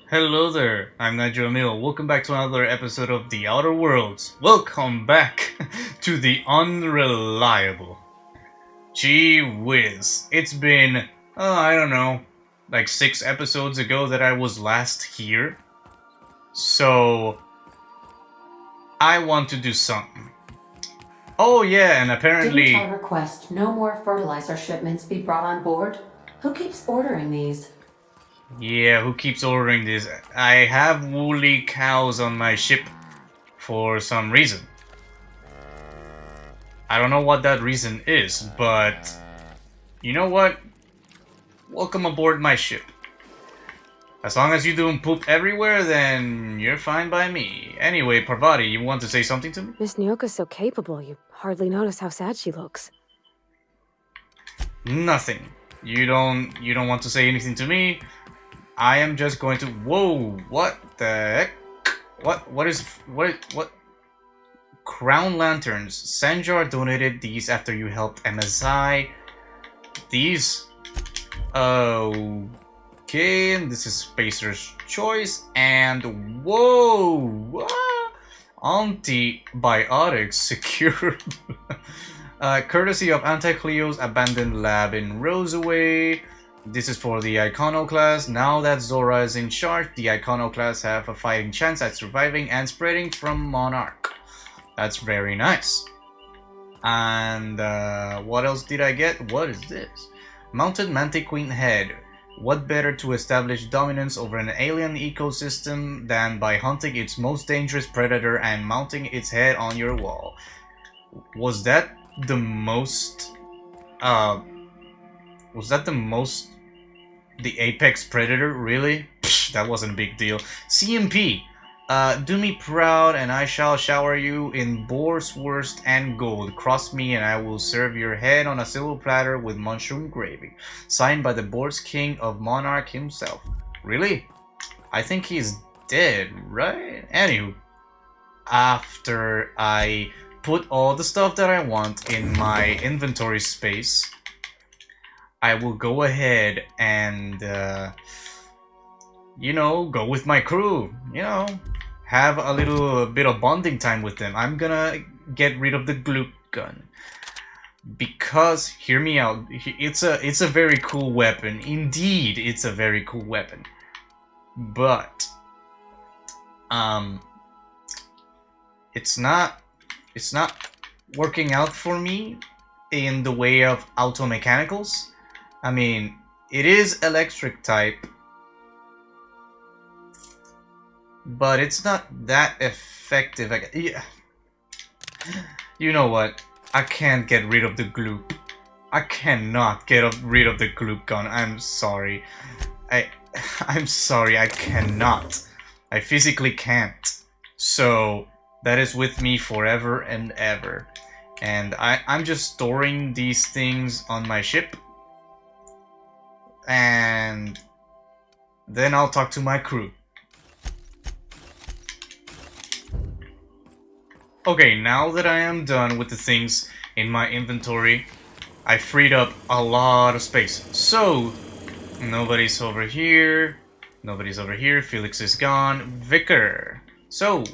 Hello there, I'm Nigel Emil. Welcome back to another episode of The Outer Worlds. Welcome back to the unreliable. Gee whiz, it's been, I don't know, like 6 episodes ago that I was last here. So, I want to do something. Oh yeah, and apparently... Didn't I request no more fertilizer shipments be brought on board? Who keeps ordering these? Yeah, who keeps ordering this? I have woolly cows on my ship for some reason. I don't know what that reason is, but you know what? Welcome aboard my ship. As long as you don't poop everywhere, then you're fine by me. Anyway, Parvati, you want to say something to me? Miss Nyoka's so capable, you hardly notice how sad she looks. Nothing. You don't want to say anything to me. I am just going to... Whoa, what the heck? What? Crown Lanterns. Sanjar donated these after you helped MSI. These... Okay, this is Spacer's Choice, and whoa! What? Antibiotics secured. Courtesy of Anti-Cleo's abandoned lab in Rosaway. This is for the Iconoclast. Now that Zora is in charge, the Iconoclast have a fighting chance at surviving and spreading from Monarch. That's very nice. And what else did I get? What is this? Mounted Mantiqueen Head. What better to establish dominance over an alien ecosystem than by hunting its most dangerous predator and mounting its head on your wall? Was that the most... the apex predator, really? Psh, that wasn't a big deal. CMP. Do me proud and I shall shower you in boarswurst and gold. Cross me and I will serve your head on a silver platter with mushroom gravy. Signed by the Boar's King of Monarch himself. Really? I think he's dead, right? Anywho, after I put all the stuff that I want in my inventory space, I will go ahead and, go with my crew, have a little bit of bonding time with them. I'm gonna get rid of the glue gun. Because, hear me out, it's a very cool weapon. Indeed, it's a very cool weapon. But, it's not working out for me in the way of auto mechanicals. I mean, it is electric type, but it's not that effective. Yeah. You know what? I can't get rid of the glue. I cannot get rid of the glue gun. I'm sorry. I'm sorry. I cannot. I physically can't. So that is with me forever and ever. And I'm just storing these things on my ship. And then I'll talk to my crew. Okay, now that I am done with the things in my inventory, I freed up a lot of space. So, nobody's over here. Nobody's over here. Felix is gone. Vicar. So...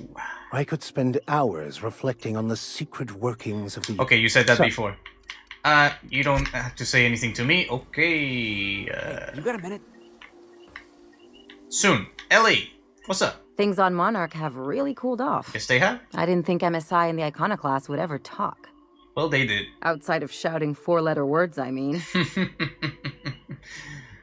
I could spend hours reflecting on the secret workings of the... Okay, you said that before. You don't have to say anything to me. Okay, Hey, you got a minute? Soon. Ellie, what's up? Things on Monarch have really cooled off. Yes, they have? I didn't think MSI and the Iconoclast would ever talk. Well, they did. Outside of shouting four-letter words, I mean.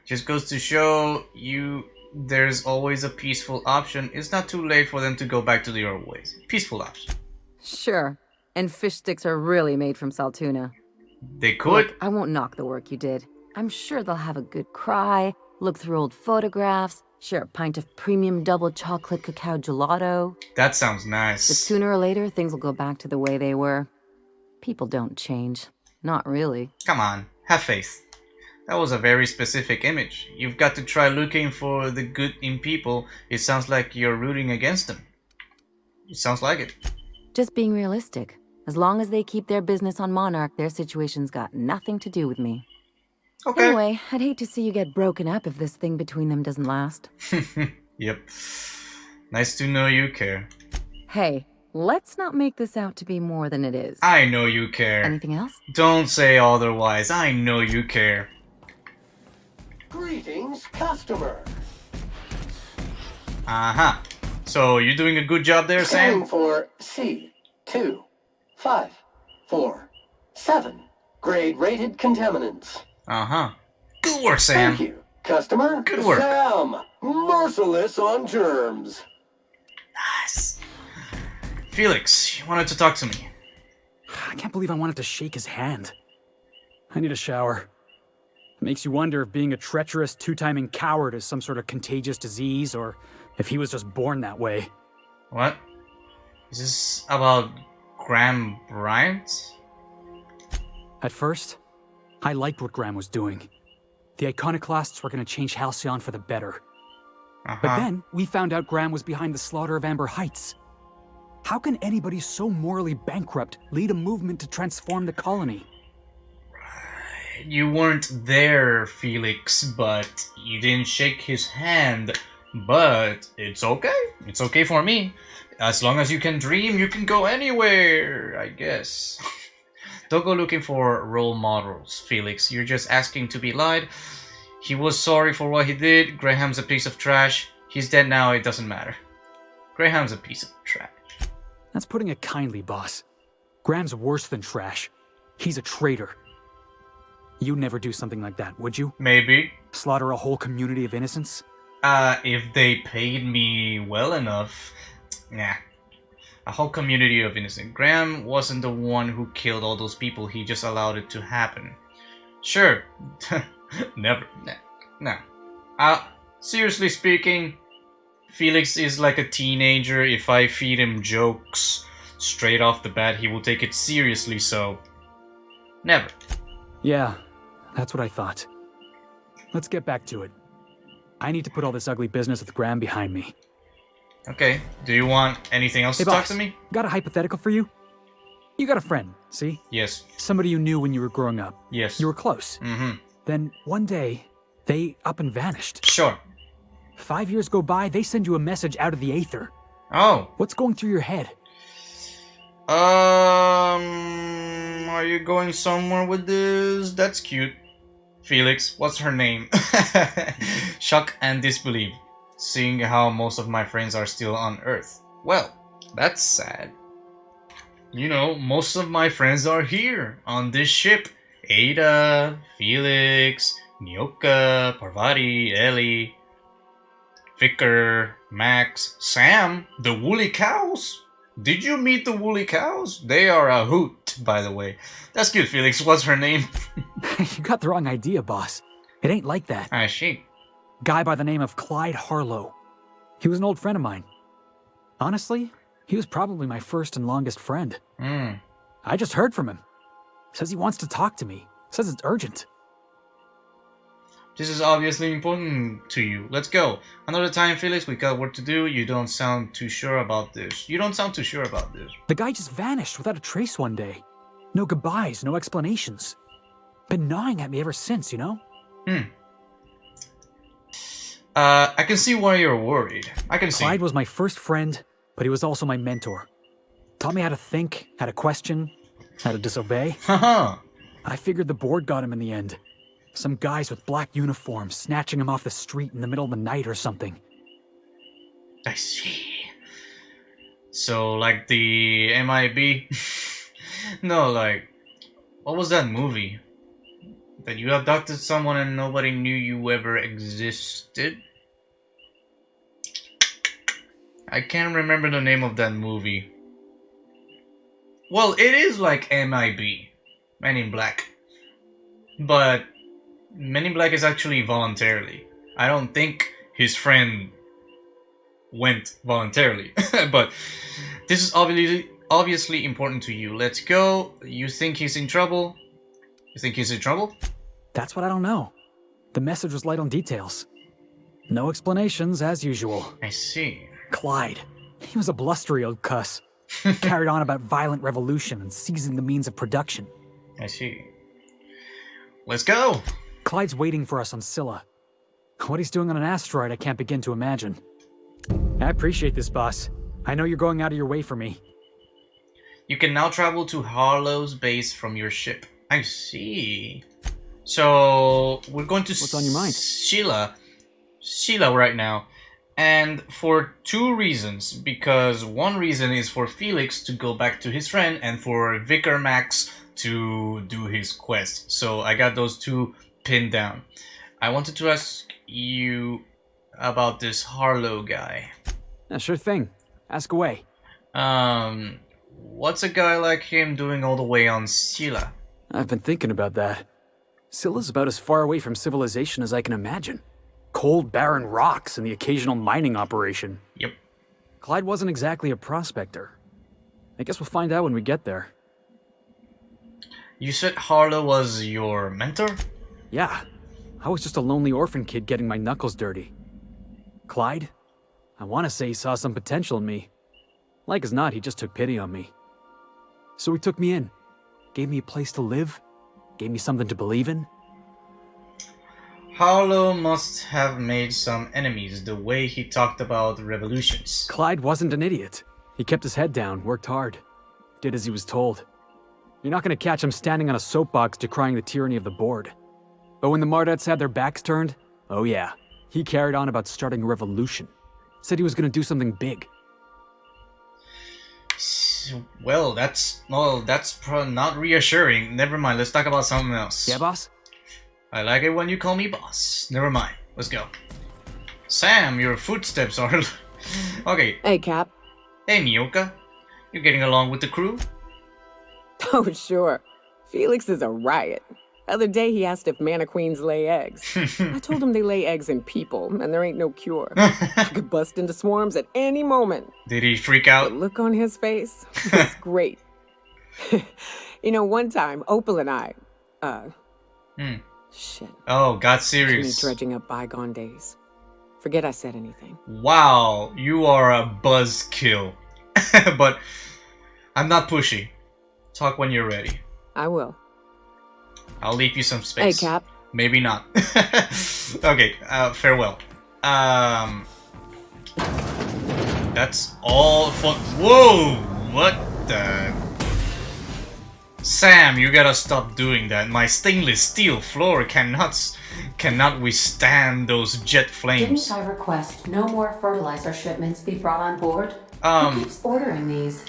Just goes to show you there's always a peaceful option. It's not too late for them to go back to the old ways. Peaceful option. Sure. And fish sticks are really made from saltuna. They could. Look, I won't knock the work you did. I'm sure they'll have a good cry, look through old photographs, share a pint of premium double chocolate cacao gelato. That sounds nice. But sooner or later, things will go back to the way they were. People don't change. Not really. Come on, have faith. That was a very specific image. You've got to try looking for the good in people. It sounds like you're rooting against them. It sounds like it. Just being realistic. As long as they keep their business on Monarch, their situation's got nothing to do with me. Okay. Anyway, I'd hate to see you get broken up if this thing between them doesn't last. Yep. Nice to know you care. Hey, let's not make this out to be more than it is. I know you care. Anything else? Don't say otherwise. I know you care. Greetings, customer. Uh-huh. So, you doing a good job there, Scanning Sam? for C2547. Grade rated contaminants. Uh-huh. Good work, Sam. Thank you, customer. Good work. Sam, merciless on germs. Nice. Felix, you wanted to talk to me. I can't believe I wanted to shake his hand. I need a shower. It makes you wonder if being a treacherous, two-timing coward is some sort of contagious disease, or if he was just born that way. What? Is this about Graham Bryant? At first, I liked what Graham was doing. The iconoclasts were going to change Halcyon for the better. But then, we found out Graham was behind the slaughter of Amber Heights. How can anybody so morally bankrupt lead a movement to transform the colony? You weren't there, Felix, but you didn't shake his hand. But it's okay. It's okay for me. As long as you can dream, you can go anywhere, I guess. Don't go looking for role models, Felix. You're just asking to be lied. He was sorry for what he did. Graham's a piece of trash. He's dead now, it doesn't matter. Graham's a piece of trash. That's putting it kindly, boss. Graham's worse than trash. He's a traitor. You'd never do something like that, would you? Maybe. Slaughter a whole community of innocents? If they paid me well enough. Nah. A whole community of innocent. Graham wasn't the one who killed all those people, he just allowed it to happen. Sure. Never. Nah. Seriously speaking, Felix is like a teenager. If I feed him jokes straight off the bat, he will take it seriously, so... Never. Yeah, that's what I thought. Let's get back to it. I need to put all this ugly business with Graham behind me. Okay, do you want anything else Hey, to talk boss, to me? got a hypothetical for you? You got a friend, see? Yes. Somebody you knew when you were growing up. Yes. You were close. Mm-hmm. Then one day, they up and vanished. Sure. 5 years go by, they send you a message out of the aether. Oh. What's going through your head? Are you going somewhere with this? That's cute. Felix, what's her name? Shock and disbelief, seeing how most of my friends are still on Earth. Well, that's sad. You know, most of my friends are here, on this ship. Ada, Felix, Nyoka, Parvati, Ellie, Vicar, Max, Sam, the woolly cows. Did you meet the woolly cows? They are a hoot, by the way. That's cute, Felix. What's her name? You got the wrong idea, boss. It ain't like that. Ah, she. Guy by the name of Clyde Harlow. He was an old friend of mine. Honestly, he was probably my first and longest friend. I just heard from him. Says he wants to talk to me. Says it's urgent. This is obviously important to you. Let's go. Another time, Felix. We got work to do. You don't sound too sure about this. The guy just vanished without a trace one day. No goodbyes, no explanations. Been gnawing at me ever since, you know? I can see why you're worried. I can see. Clyde was my first friend, but he was also my mentor. Taught me how to think, how to question, how to disobey. Haha. I figured the board got him in the end. Some guys with black uniforms snatching him off the street in the middle of the night or something. I see. So, like the MIB? No, like, what was that movie? That you abducted someone and nobody knew you ever existed? I can't remember the name of that movie. Well, it is like MIB, Men in Black. But Men in Black is actually voluntarily. I don't think his friend went voluntarily. But this is obviously important to you. Let's go. You think he's in trouble? That's what I don't know. The message was light on details. No explanations, as usual. I see. Clyde. He was a blustery old cuss. Carried on about violent revolution and seizing the means of production. I see. Let's go. Clyde's waiting for us on Scylla. What he's doing on an asteroid, I can't begin to imagine. I appreciate this, boss. I know you're going out of your way for me. You can now travel to Harlow's base from your ship. I see. So we're going to What's on your mind? Sheila right now. And for two reasons. Because one reason is for Felix to go back to his friend, and for Vicar Max to do his quest. So I got those two pinned down. I wanted to ask you about this Harlow guy. Yeah, sure thing. Ask away. What's a guy like him doing all the way on Scylla? I've been thinking about that. Scylla's about as far away from civilization as I can imagine. Cold, barren rocks and the occasional mining operation. Yep. Clyde wasn't exactly a prospector. I guess we'll find out when we get there. You said Harlow was your mentor? Yeah, I was just a lonely orphan kid getting my knuckles dirty. Clyde? I want to say he saw some potential in me. Like as not, he just took pity on me. So he took me in, gave me a place to live, gave me something to believe in. Harlow must have made some enemies the way he talked about revolutions. Clyde wasn't an idiot. He kept his head down, worked hard, did as he was told. You're not going to catch him standing on a soapbox decrying the tyranny of the board. But when the Mardettes had their backs turned, oh yeah, he carried on about starting a revolution. Said he was going to do something big. Well, that's not reassuring. Never mind, let's talk about something else. Yeah, boss? I like it when you call me boss. Never mind, let's go. Sam, your footsteps are... Okay. Hey, Cap. Hey, Nyoka. You getting along with the crew? Oh, sure. Felix is a riot. Other day he asked if mana queens lay eggs. I told him they lay eggs in people, and there ain't no cure. I could bust into swarms at any moment. Did he freak out? The look on his face was great. You know, one time, Opal and I, shit. Oh, got Me serious. dredging up bygone days. Forget I said anything. Wow, you are a buzzkill. But I'm not pushy. Talk when you're ready. I will. I'll leave you some space. Hey, Cap. Maybe not. Okay, farewell. That's all for... Whoa! What the... Sam, you gotta stop doing that. My stainless steel floor cannot withstand those jet flames. Didn't I request no more fertilizer shipments be brought on board? Who keeps ordering these?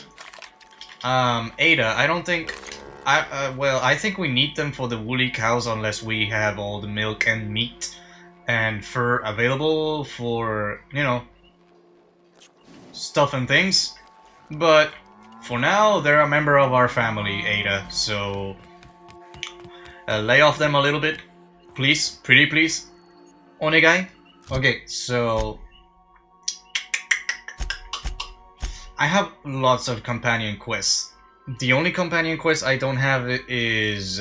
Ada, I don't think... I think we need them for the woolly cows unless we have all the milk and meat and fur available for, you know, stuff and things. But for now, they're a member of our family, Ada, so lay off them a little bit, please, pretty please. Onegai? Okay, so I have lots of companion quests. The only companion quest I don't have is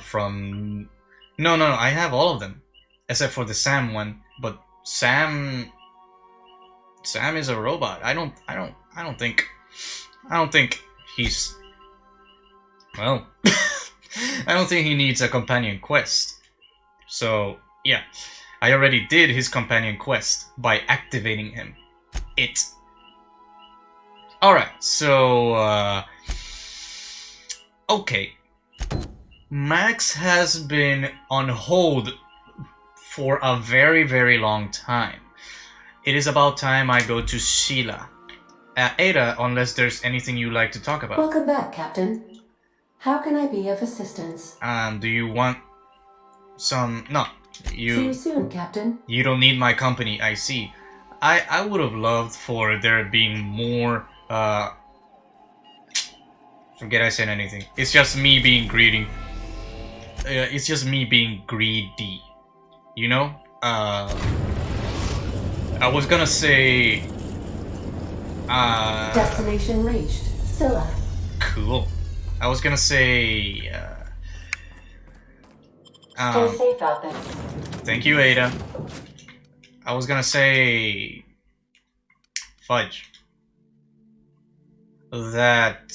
from... No, I have all of them. Except for the Sam one. But Sam is a robot. I don't think he's... Well... I don't think he needs a companion quest. So, yeah. I already did his companion quest by activating him. Alright, so... Okay, Max has been on hold for a very, very long time. It is about time I go to Sheila. Ada, unless there's anything you'd like to talk about. Welcome back, Captain. How can I be of assistance? Do you want some... No, See you soon, Captain. You don't need my company, I see. I would have loved for there being more... Forget I said anything. It's just me being greedy. It's just me being greedy. You know? I was gonna say... Destination reached. Scylla. Cool. I was gonna say... Stay safe out there. Thank you, Ada. I was gonna say... Fudge. That...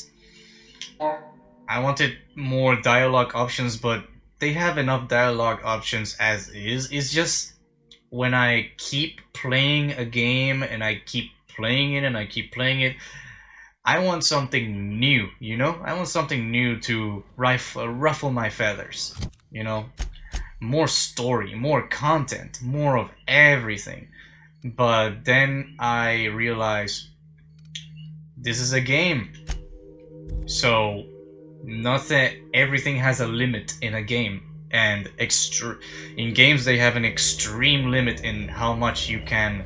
I wanted more dialogue options, but they have enough dialogue options as is. It's just when I keep playing a game and I keep playing it and I keep playing it. I want something new, you know? I want something new to ruffle my feathers, you know? More story, more content, more of everything. But then I realized this is a game. So everything has a limit in a game. And in games they have an extreme limit in how much you can,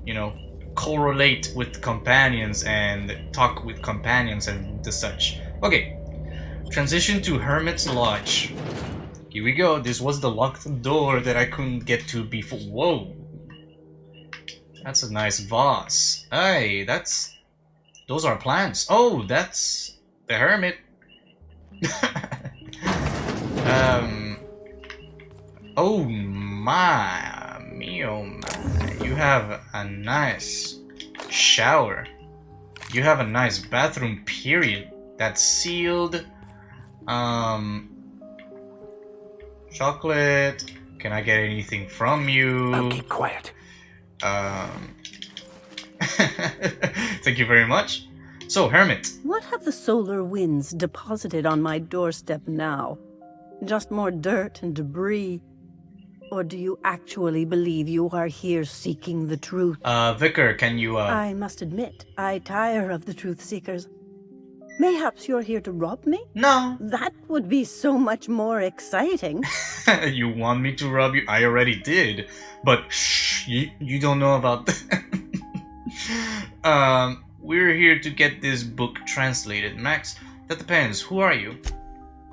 you know, correlate with companions and talk with companions and the such. Okay, transition to Hermit's Lodge. Here we go. This was the locked door that I couldn't get to before. Whoa, that's a nice vase. Hey, those are plants. Oh, that's the Hermit. Oh my, you have a nice shower. You have a nice bathroom, period. That's sealed. Chocolate. Can I get anything from you? I'll keep quiet. Thank you very much. So, Hermit. What have the solar winds deposited on my doorstep now? Just more dirt and debris? Or do you actually believe you are here seeking the truth? Vicar, can you, I must admit, I tire of the truth seekers. Mayhaps you're here to rob me? No. That would be so much more exciting. You want me to rob you? I already did. But shh, you don't know about that. We're here to get this book translated, Max. That depends. Who are you?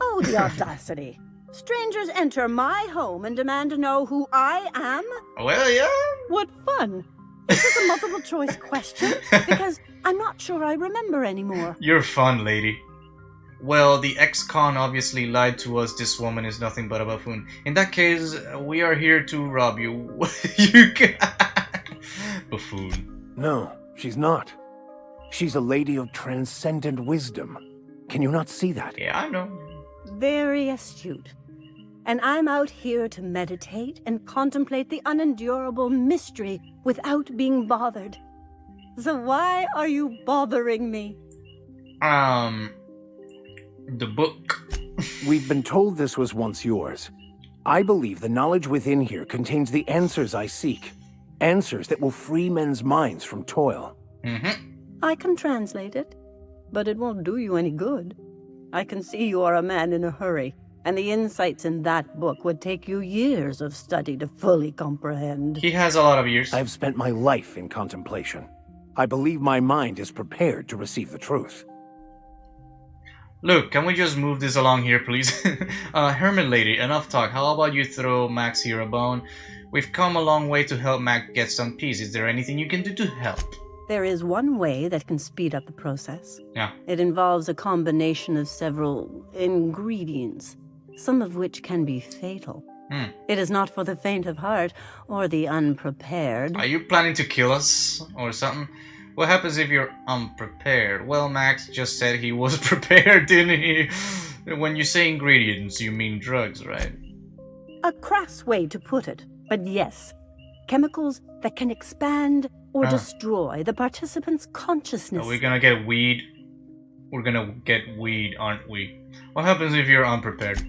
Oh, the audacity. Strangers enter my home and demand to know who I am? Well, yeah. What fun. Is this a multiple choice question? Because I'm not sure I remember anymore. You're fun, lady. Well, the ex-con obviously lied to us. This woman is nothing but a buffoon. In that case, we are here to rob you. You buffoon. No, she's not. She's a lady of transcendent wisdom. Can you not see that? Yeah, I know. Very astute. And I'm out here to meditate and contemplate the unendurable mystery without being bothered. So why are you bothering me? The book. We've been told this was once yours. I believe the knowledge within here contains the answers I seek. Answers that will free men's minds from toil. Mm-hmm. I can translate it, but it won't do you any good. I can see you are a man in a hurry, and the insights in that book would take you years of study to fully comprehend. He has a lot of years. I've spent my life in contemplation. I believe my mind is prepared to receive the truth. Look, can we just move this along here, please? Hermit lady, enough talk. How about you throw Max here a bone? We've come a long way to help Max get some peace. Is there anything you can do to help? There is one way that can speed up the process. Yeah. It involves a combination of several ingredients, some of which can be fatal. It is not for the faint of heart or the unprepared. Are you planning to kill us or something? What happens if you're unprepared? Well, Max just said he was prepared, didn't he? When you say ingredients, you mean drugs, right? A crass way to put it, but yes. Chemicals that can expand or destroy the participant's consciousness. Are we gonna get weed? We're gonna get weed, aren't we? What happens if you're unprepared?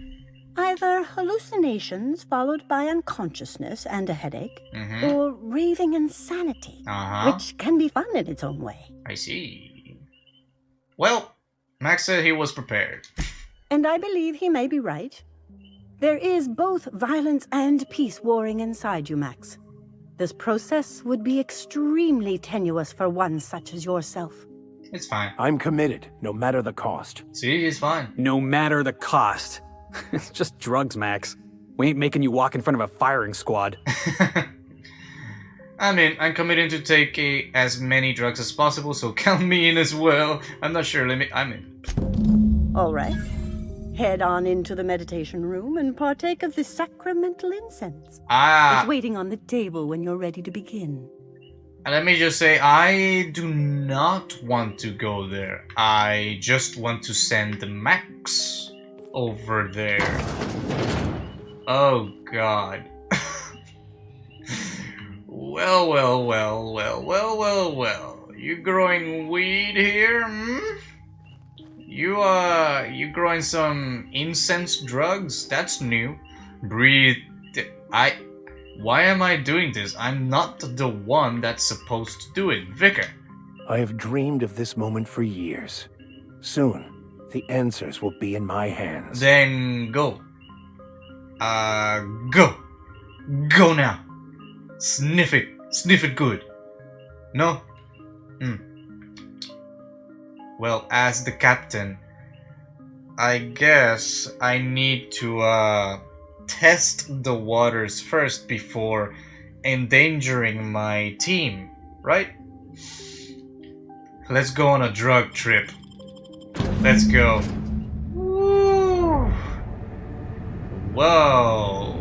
Either hallucinations followed by unconsciousness and a headache, or raving insanity, which can be fun in its own way. I see. Well, Max said he was prepared. And I believe he may be right. There is both violence and peace warring inside you, Max. This process would be extremely tenuous for one such as yourself. It's fine. I'm committed, no matter the cost. See, he's fine. No matter the cost. It's just drugs, Max. We ain't making you walk in front of a firing squad. I mean, I'm committed to take as many drugs as possible, so count me in as well. I'm not sure, I'm in. All right. Head on into the meditation room and partake of the sacramental incense. It's waiting on the table when you're ready to begin. Let me just say, I do not want to go there. I just want to send Max over there. Oh, God. Well, well, well, well, well, well, well. You growing weed here, hmm? You growing some incense drugs? That's new. Breathe. Why am I doing this? I'm not the one that's supposed to do it, Vicar. I have dreamed of this moment for years. Soon, the answers will be in my hands. Then go. Go. Go now. Sniff it. Sniff it good. No? Well, as the captain, I guess I need to test the waters first before endangering my team, right? Let's go on a drug trip. Let's go. Woo. Whoa.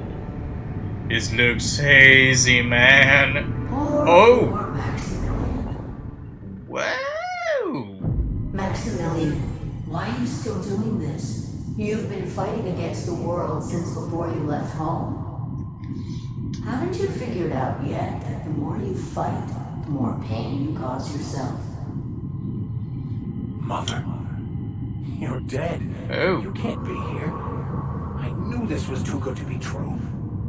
This looks hazy, man. Oh! Wow! Maximilian, why are you still doing this? You've been fighting against the world since before you left home. Haven't you figured out yet that the more you fight, the more pain you cause yourself? Mother, you're dead. Oh. You can't be here. I knew this was too good to be true.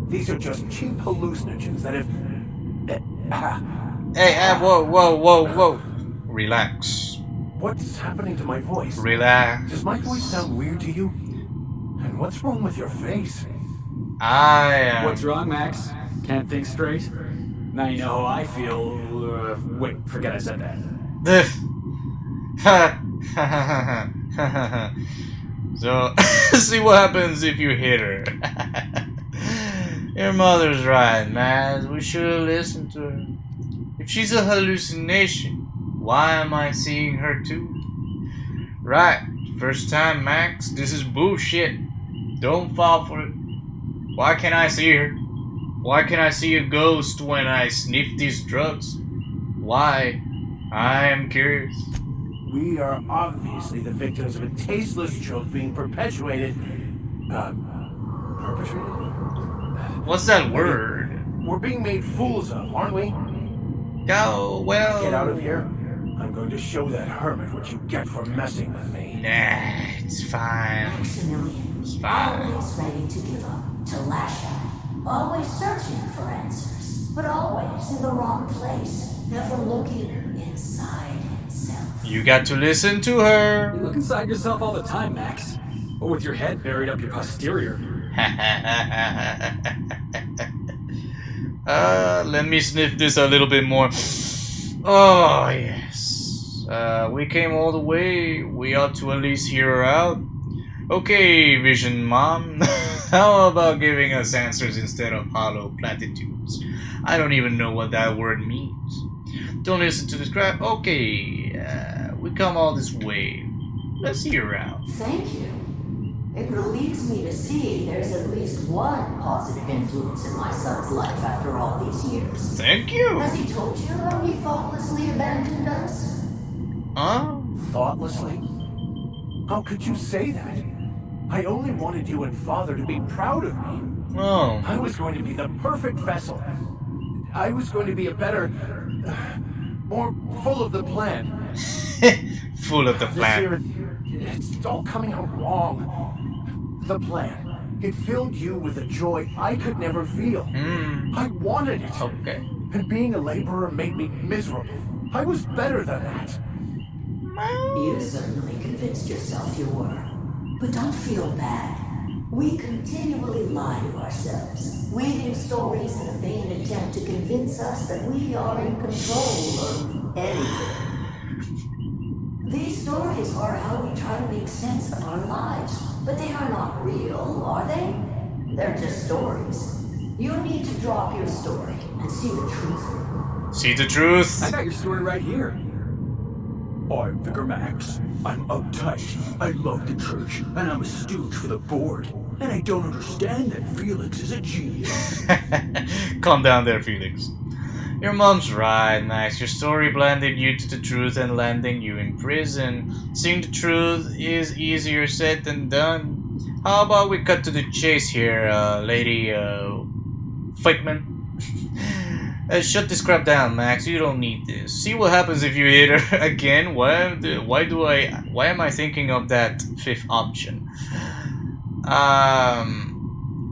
These are just cheap hallucinogens that have... Hey, whoa, whoa, whoa, whoa. Relax. What's happening to my voice? Relax. Does my voice sound weird to you? And what's wrong with your face? What's wrong, Max? Can't think straight? Now you know how I feel. Wait, forget I said that. So, see what happens if you hit her. Your mother's right, man. We should have listened to her. If she's a hallucination, why am I seeing her too? Right, first time, Max. This is bullshit. Don't fall for it. Why can't I see her? Why can't I see a ghost when I sniff these drugs? Why? I am curious. We are obviously the victims of a tasteless joke being perpetuated. Perpetrated? What's that word? We're being made fools of, aren't we? Go, well... Get out of here. I'm going to show that hermit what you get for messing with me. Nah, it's fine. Maximilian, It's fine. always ready to give up, to lash out, always searching for answers, but always in the wrong place, never looking inside himself. You got to listen to her. You look inside yourself all the time, Max. But with your head buried up your posterior. Let me sniff this a little bit more. Oh, yes. We came all the way. We ought to at least hear her out. Okay, Vision Mom. How about giving us answers instead of hollow platitudes? I don't even know what that word means. Don't listen to this crap. Okay, we come all this way. Let's hear her out. Thank you. It relieves me to see there's at least one positive influence in my son's life after all these years. Thank you. Has he told you how he thoughtlessly abandoned us? Huh? Thoughtlessly? How could you say that? I only wanted you and Father to be proud of me. Oh. I was going to be the perfect vessel. I was going to be a better... more full of the plan. Full of the This plan. year, it's all coming out wrong. The plan. It filled you with a joy I could never feel. I wanted it. Okay. And being a laborer made me miserable. I was better than that. You certainly convinced yourself you were. But don't feel bad. We continually lie to ourselves, weaving stories in a vain attempt to convince us that we are in control of anything. These stories are how we try to make sense of our lives, but they are not real, are they? They're just stories. You need to drop your story and see the truth. See the truth? I got your story right here. I'm Vicar Max. I'm uptight. I love the church, and I'm a stooge for the board. And I don't understand that Felix is a genius. Calm down there, Felix. Your mom's right, Max. Your story blinded you to the truth and landing you in prison. Seeing the truth is easier said than done. How about we cut to the chase here, Lady Figment? Shut this crap down, Max. You don't need this. See what happens if you hit her again. Why am I thinking of that fifth option?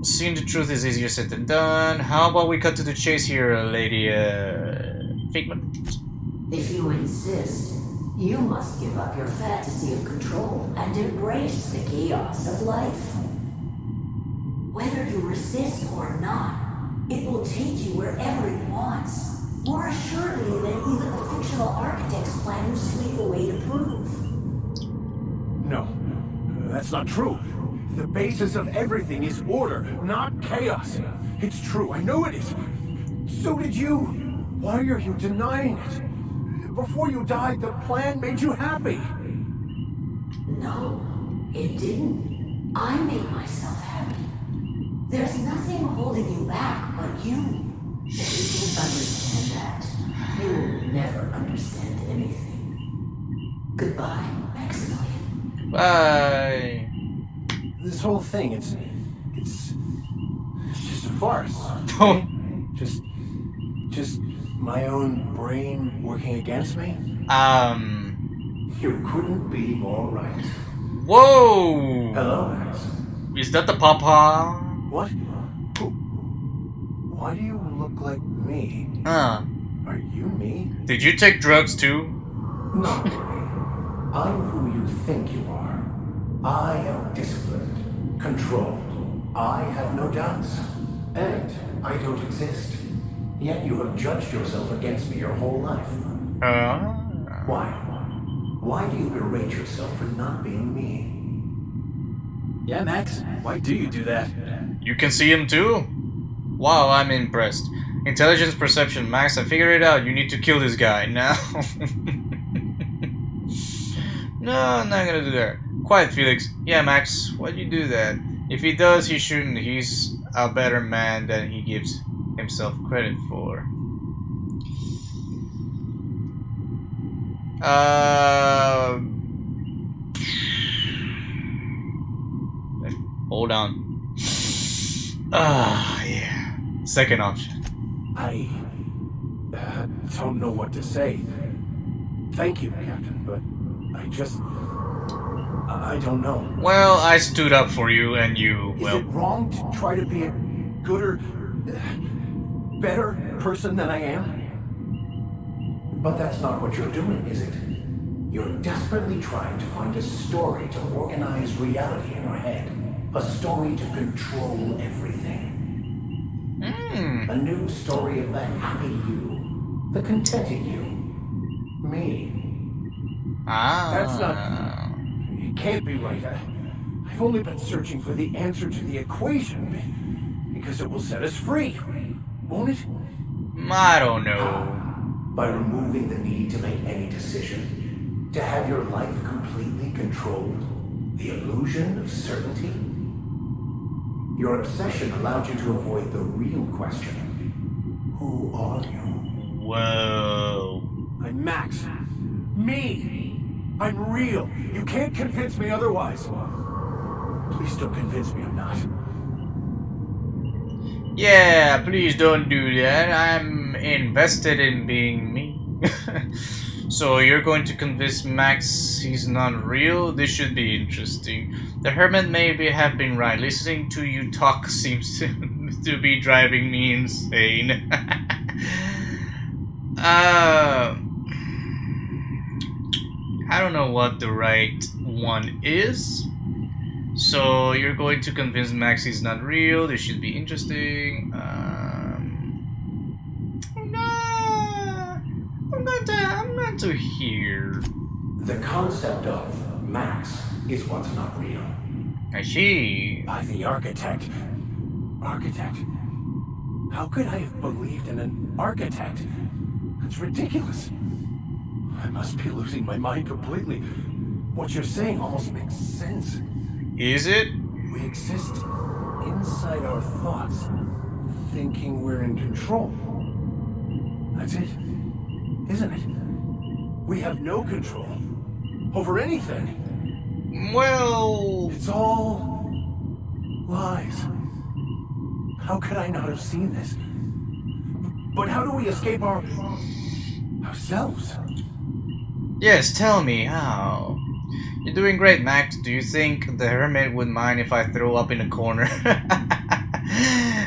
Seeing the truth is easier said than done. How about we cut to the chase here, Lady Figment? If you insist, you must give up your fantasy of control and embrace the chaos of life. Whether you resist or not, it will take you wherever it wants, more assuredly than even the fictional architect's plan you sleep away to prove. No, that's not true. The basis of everything is order, not chaos. It's true, I know it is. So did you. Why are you denying it? Before you died, the plan made you happy. No, it didn't. I made myself happy. There's nothing holding you back but you. If you didn't understand that, you will never understand anything. Goodbye, Maximilian. Bye. This whole thing, it's just a farce. Oh. Just my own brain working against me? You couldn't be more right. Whoa! Hello, Max. Is that the Papa? What? Who? Why do you look like me? Huh. Are you me? Did you take drugs too? Not really. I'm who you think you are. I am disciplined, controlled. I have no doubts. And I don't exist. Yet you have judged yourself against me your whole life. Why? Why do you berate yourself for not being me? Yeah, Max, why do you do that? You can see him too? Wow, I'm impressed. Intelligence perception, Max, I figured it out. You need to kill this guy now. No, I'm not gonna do that. Quiet, Felix. Yeah, Max, why'd you do that? If he does, he shouldn't. He's a better man than he gives himself credit for. Hold on. Yeah. Second option. I don't know what to say. Thank you, Captain, but I don't know. Well, I stood up for you and you, well... Is it wrong to try to be a gooder, better person than I am? But that's not what you're doing, is it? You're desperately trying to find a story to organize reality in your head. A story to control everything. A new story of the happy you. The contented you. Me. That's not... It can't be right. I've only been searching for the answer to the equation because it will set us free. Won't it? I don't know. By removing the need to make any decision. To have your life completely controlled. The illusion of certainty. Your obsession allowed you to avoid the real question. Who are you? Whoa. I'm Max. Me! I'm real. You can't convince me otherwise. Please don't convince me I'm not. Yeah, please don't do that. I'm invested in being me. So you're going to convince Max he's not real? This should be interesting. The hermit may have been right. Listening to you talk seems to be driving me insane. I don't know what the right one is. So you're going to convince Max he's not real. This should be interesting. I'm not to hear. The concept of Max is what's not real. I see. By the architect. Architect? How could I have believed in an architect? That's ridiculous. I must be losing my mind completely. What you're saying almost makes sense. Is it? We exist inside our thoughts, thinking we're in control. That's it, isn't it? We have no control over anything. Well... It's all lies. How could I not have seen this? But how do we escape ourselves? Yes, tell me how. You're doing great, Max. Do you think the hermit would mind if I throw up in a corner?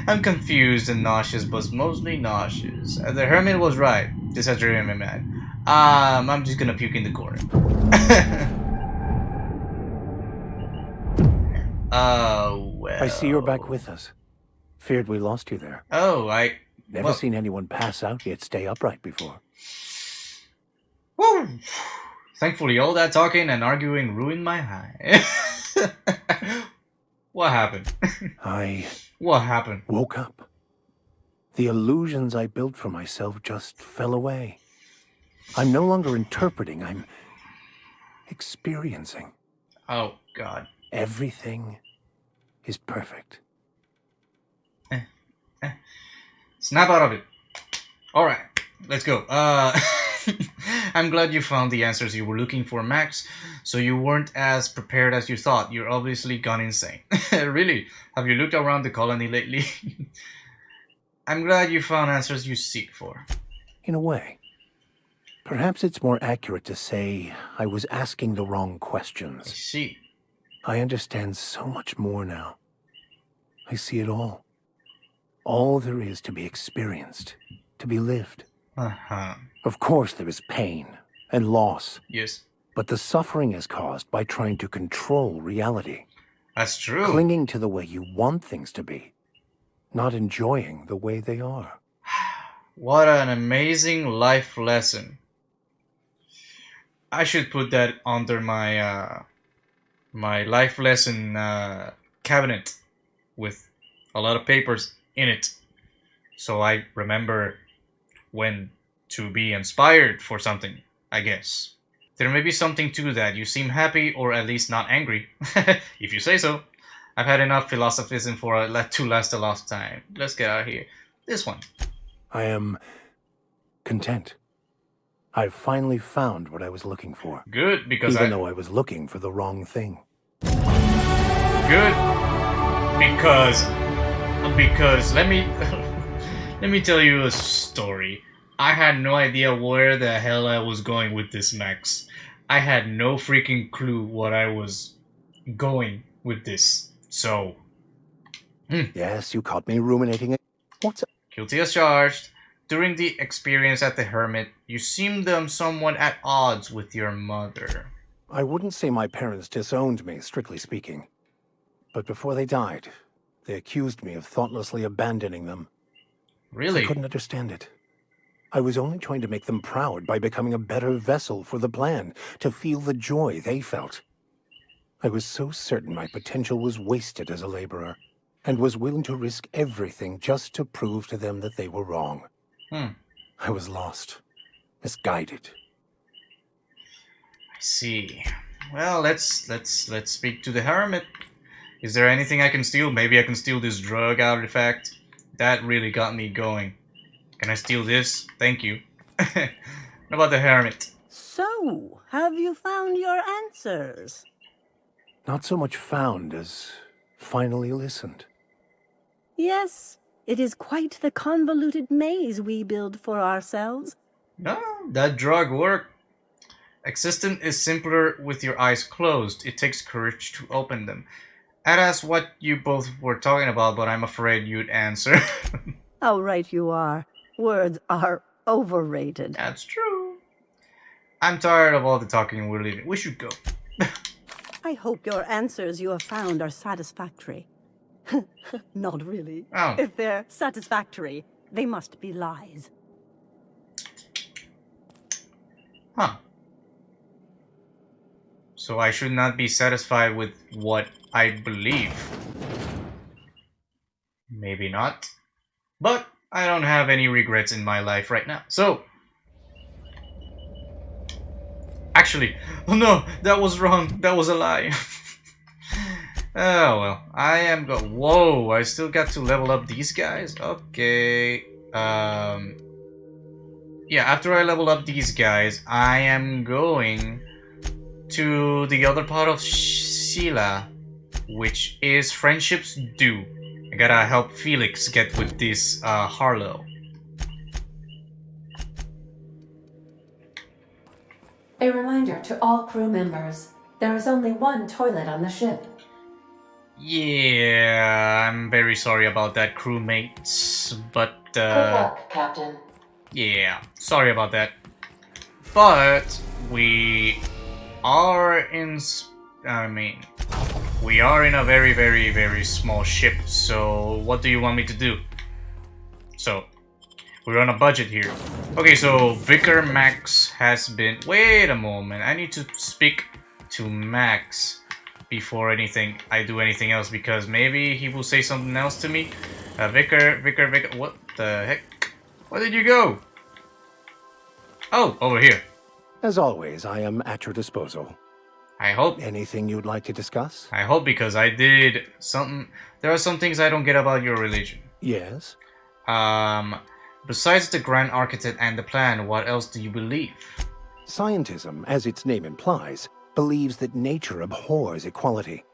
I'm confused and nauseous, but mostly nauseous. The hermit was right. This has driven me mad. I'm just gonna puke in the corner. Well. I see you're back with us. Feared we lost you there. Oh, Never seen anyone pass out yet stay upright before. Woo! Thankfully, all that talking and arguing ruined my high. What happened? What happened? Woke up. The illusions I built for myself just fell away. I'm no longer interpreting, I'm experiencing. Oh, God. Everything is perfect. Snap out of it. Alright, let's go. I'm glad you found the answers you were looking for, Max. So you weren't as prepared as you thought. You're obviously gone insane. Really? Have you looked around the colony lately? I'm glad you found answers you seek for. In a way. Perhaps it's more accurate to say I was asking the wrong questions. I see. I understand so much more now. I see it all. All there is to be experienced, to be lived. Uh-huh. Of course there is pain and loss. Yes. But the suffering is caused by trying to control reality. That's true. Clinging to the way you want things to be, not enjoying the way they are. What an amazing life lesson. I should put that under my my life lesson cabinet with a lot of papers in it, so I remember when to be inspired for something, I guess. There may be something to that. You seem happy, or at least not angry. If you say so. I've had enough philosophism to last a long time. Let's get out of here. This one. I am content. I've finally found what I was looking for. Good, because Even though I was looking for the wrong thing. Good, because let me let me tell you a story. I had no idea where the hell I was going with this, Max. I had no freaking clue what I was going with this. So, Yes, you caught me ruminating. What's guilty as charged. During the experience at the Hermit, you seemed somewhat at odds with your mother. I wouldn't say my parents disowned me, strictly speaking. But before they died, they accused me of thoughtlessly abandoning them. Really? I couldn't understand it. I was only trying to make them proud by becoming a better vessel for the plan, to feel the joy they felt. I was so certain my potential was wasted as a laborer, and was willing to risk everything just to prove to them that they were wrong. I was lost, misguided. I see. Well, let's speak to the Hermit. Is there anything I can steal? Maybe I can steal this drug artifact. That really got me going. Can I steal this? Thank you. What about the Hermit? So, have you found your answers? Not so much found as finally listened. Yes, it is quite the convoluted maze we build for ourselves. No, that drug worked. Existence is simpler with your eyes closed. It takes courage to open them. And that's what you both were talking about, but I'm afraid you'd answer. How right you are. Words are overrated. That's true. I'm tired of all the talking. We're leaving. We should go. I hope your answers you have found are satisfactory. Not really. Oh. If they're satisfactory, they must be lies. Huh. So I should not be satisfied with what I believe. Maybe not. But I don't have any regrets in my life right now. So, actually, oh no, that was wrong. That was a lie. Oh well, I am whoa, I still got to level up these guys? Okay. Yeah, after I level up these guys, I am going to the other part of Sheila, which is Friendship's Due. I gotta help Felix get with this Harlow. A reminder to all crew members, there is only one toilet on the ship. Yeah, I'm very sorry about that, crewmates, but Good luck, Captain. yeah, sorry about that. But we are in, we are in a very, very, very small ship, so what do you want me to do? So, we're on a budget here. Okay, so Vicar Max has been... Wait a moment, I need to speak to Max before I do anything else, because maybe he will say something else to me. Vicar, what the heck? Where did you go? Oh, over here. As always, I am at your disposal. I hope. Anything you'd like to discuss? I hope, because I did something... There are some things I don't get about your religion. Yes? Besides the Grand Architect and the plan, what else do you believe? Scientism, as its name implies, believes that nature abhors equality.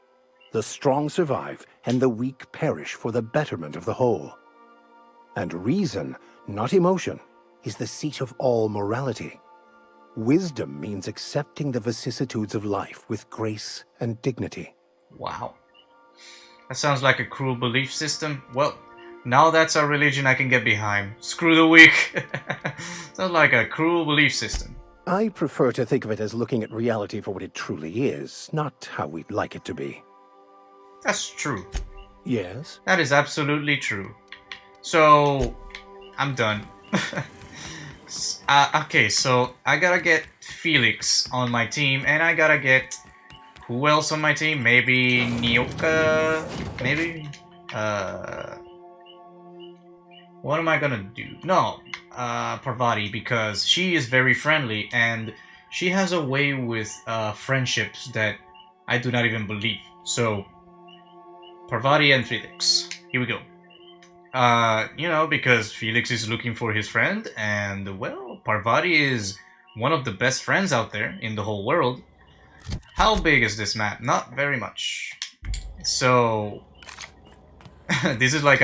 The strong survive, and the weak perish for the betterment of the whole. And reason, not emotion, is the seat of all morality. Wisdom means accepting the vicissitudes of life with grace and dignity. Wow. That sounds like a cruel belief system. Well, now that's a religion I can get behind. Screw the weak. Sounds like a cruel belief system. I prefer to think of it as looking at reality for what it truly is, not how we'd like it to be. That's true. Yes? That is absolutely true. So, I'm done. Okay, so I gotta get Felix on my team, and I gotta get... Who else on my team? Maybe Nyoka? Maybe? What am I gonna do? No, Parvati, because she is very friendly, and she has a way with friendships that I do not even believe. So, Parvati and Felix. Here we go. You know, because Felix is looking for his friend, and, well, Parvati is one of the best friends out there in the whole world. How big is this map? Not very much. So, this is like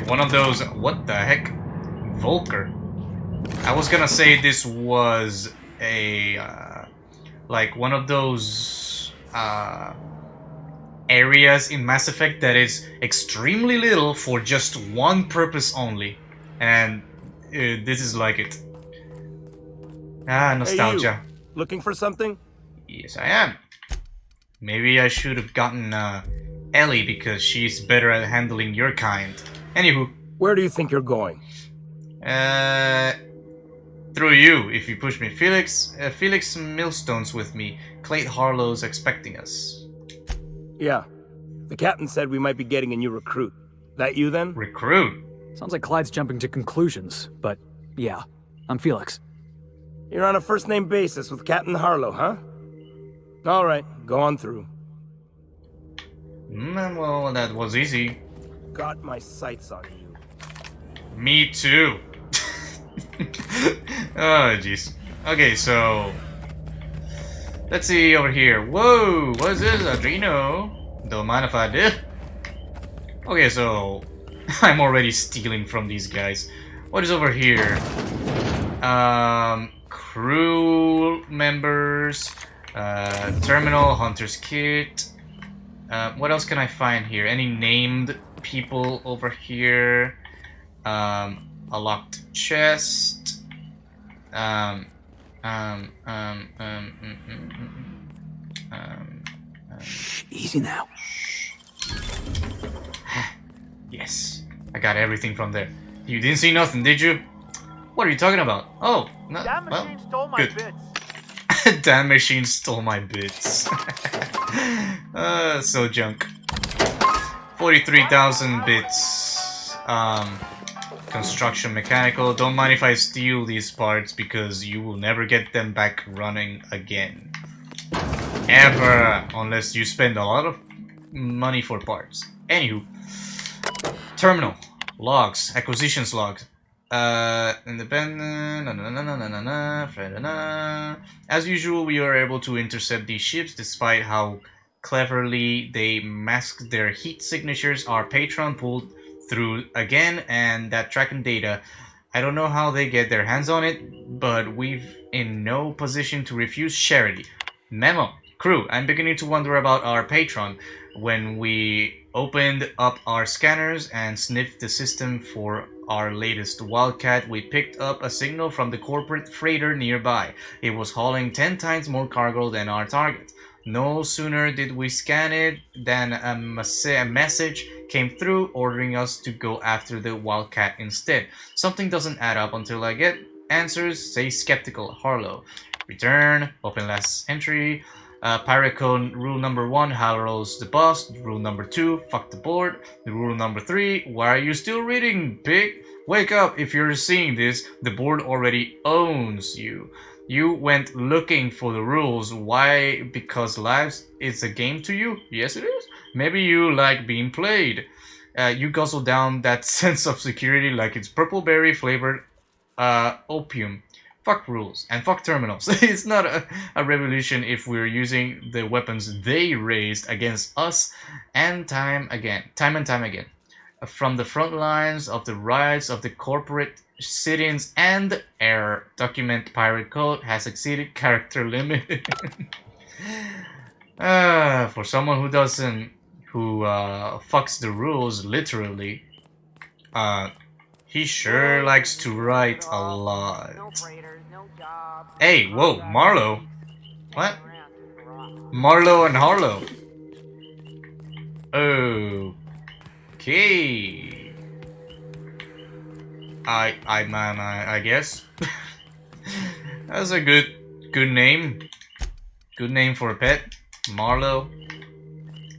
one of those, what the heck? Volker. I was gonna say this was a, like one of those, areas in Mass Effect that is extremely little for just one purpose only, and this is like it. Nostalgia. Hey, you. Looking for something? Yes, I am. Maybe I should have gotten Ellie, because she's better at handling your kind. Anywho. Where do you think you're going? Through you, if you push me. Felix Millstone's with me. Clayt Harlow's expecting us. Yeah. The captain said we might be getting a new recruit. That you then? Recruit? Sounds like Clyde's jumping to conclusions, but yeah, I'm Felix. You're on a first-name basis with Captain Harlow, huh? All right, go on through. Well, that was easy. Got my sights on you. Me too. Oh, jeez. Okay, so... Let's see over here. Whoa, what is this? Adreno? Don't mind if I did. Okay, so... I'm already stealing from these guys. What is over here? Crew members... terminal, hunter's kit... what else can I find here? Any named people over here? A locked chest... Shh, easy now. Yes, I got everything from there. You didn't see nothing, did you? What are you talking about? Oh, no, that machine stole my bits. That machine stole my bits. So junk. 43,000 bits. Construction mechanical. Don't mind if I steal these parts, because you will never get them back running again. Ever. Unless you spend a lot of money for parts. Anywho. Terminal. Logs. Acquisitions logs. Independent. As usual, we are able to intercept these ships despite how cleverly they mask their heat signatures. Our patron pulled through again, and that tracking data I don't know how they get their hands on it, but we've in no position to refuse charity. Memo. Crew, I'm beginning to wonder about our patron. When we opened up our scanners and sniffed the system for our latest Wildcat, we picked up a signal from the corporate freighter nearby. It was hauling 10 times more cargo than our target. No sooner did we scan it than a message came through ordering us to go after the Wildcat instead. Something doesn't add up until I get answers. Say skeptical. Harlow. Return. Open last entry. Pirate code rule number 1, Harlow's the boss. Rule number 2, fuck the board. Rule number 3, why are you still reading, pig? Wake up if you're seeing this. The board already owns you. You went looking for the rules. Why? Because lives is a game to you? Yes it is. Maybe you like being played. You guzzle down that sense of security like it's purple berry flavored opium. Fuck rules and fuck terminals. It's not a revolution if we're using the weapons they raised against us and time and time again. From the front lines of the riots of the corporate sit-ins and air, document pirate code has exceeded character limit. For someone who fucks the rules literally, he sure likes to write a lot. Hey, whoa, Marlowe. What? Marlowe and Harlow. Okay. I guess. That's a good name. Good name for a pet. Marlowe.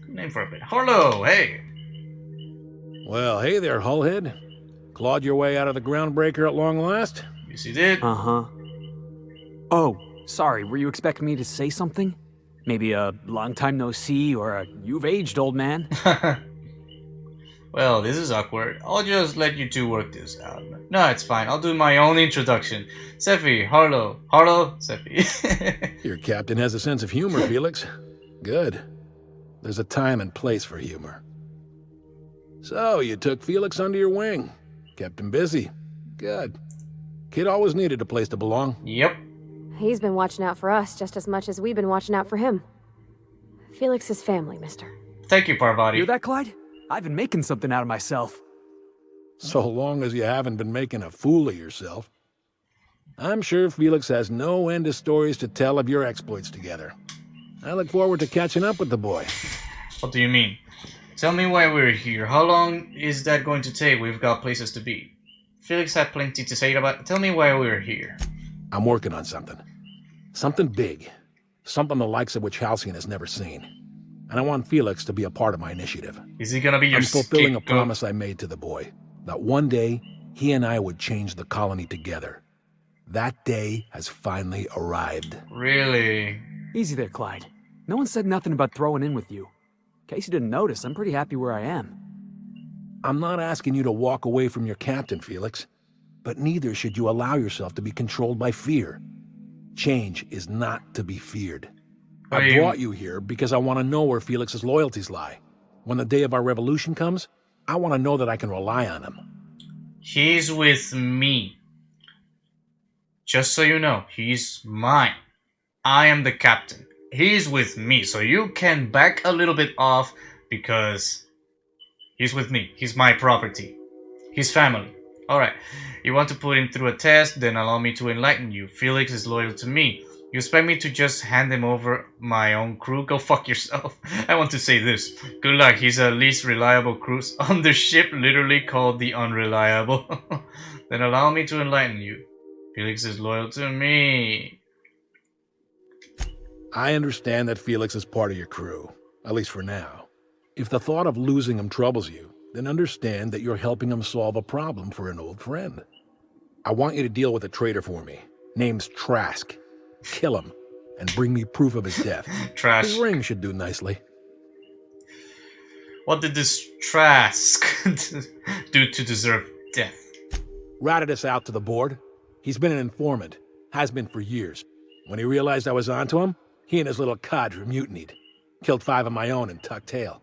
Good name for a pet. Harlow, hey. Well, hey there, Hullhead. Clawed your way out of the groundbreaker at long last? Yes, you did. Uh-huh. Oh, sorry, were you expecting me to say something? Maybe a long time no see or a you've aged, old man? Well, this is awkward. I'll just let you two work this out. No, it's fine. I'll do my own introduction. Sephi, Harlow. Harlow, Sephi. Your captain has a sense of humor, Felix. Good. There's a time and place for humor. So, you took Felix under your wing. Kept him busy. Good. Kid always needed a place to belong. Yep. He's been watching out for us just as much as we've been watching out for him. Felix is family, mister. Thank you, Parvati. Hear that, Clyde? I've been making something out of myself. So long as you haven't been making a fool of yourself. I'm sure Felix has no end of stories to tell of your exploits together. I look forward to catching up with the boy. What do you mean? Tell me why we're here. How long is that going to take? We've got places to be. Felix had plenty to say about it. Tell me why we're here. I'm working on something. Something big. Something the likes of which Halcyon has never seen. And I want Felix to be a part of my initiative. Is he gonna be your I'm fulfilling scapegoat? a promise I made to the boy. That one day, he and I would change the colony together. That day has finally arrived. Really? Easy there, Clyde. No one said nothing about throwing in with you. In case you didn't notice, I'm pretty happy where I am. I'm not asking you to walk away from your captain, Felix. But neither should you allow yourself to be controlled by fear. Change is not to be feared. I brought you here because I want to know where Felix's loyalties lie. When the day of our revolution comes, I want to know that I can rely on him. He's with me. Just so you know, he's mine. I am the captain. He's with me, so you can back a little bit off because he's with me. He's my property. He's family. Alright, you want to put him through a test, then allow me to enlighten you. Felix is loyal to me. You expect me to just hand him over my own crew? Go fuck yourself. I want to say this. Good luck, he's the least reliable crew on the ship, literally called the Unreliable. Then allow me to enlighten you. Felix is loyal to me. I understand that Felix is part of your crew, at least for now. If the thought of losing him troubles you, then understand that you're helping him solve a problem for an old friend. I want you to deal with a traitor for me. Name's Trask. Kill him, and bring me proof of his death. Trash. His ring should do nicely. What did this Trask do to deserve death? Ratted us out to the board. He's been an informant. Has been for years. When he realized I was onto him, he and his little cadre mutinied. Killed 5 of my own and tucked tail.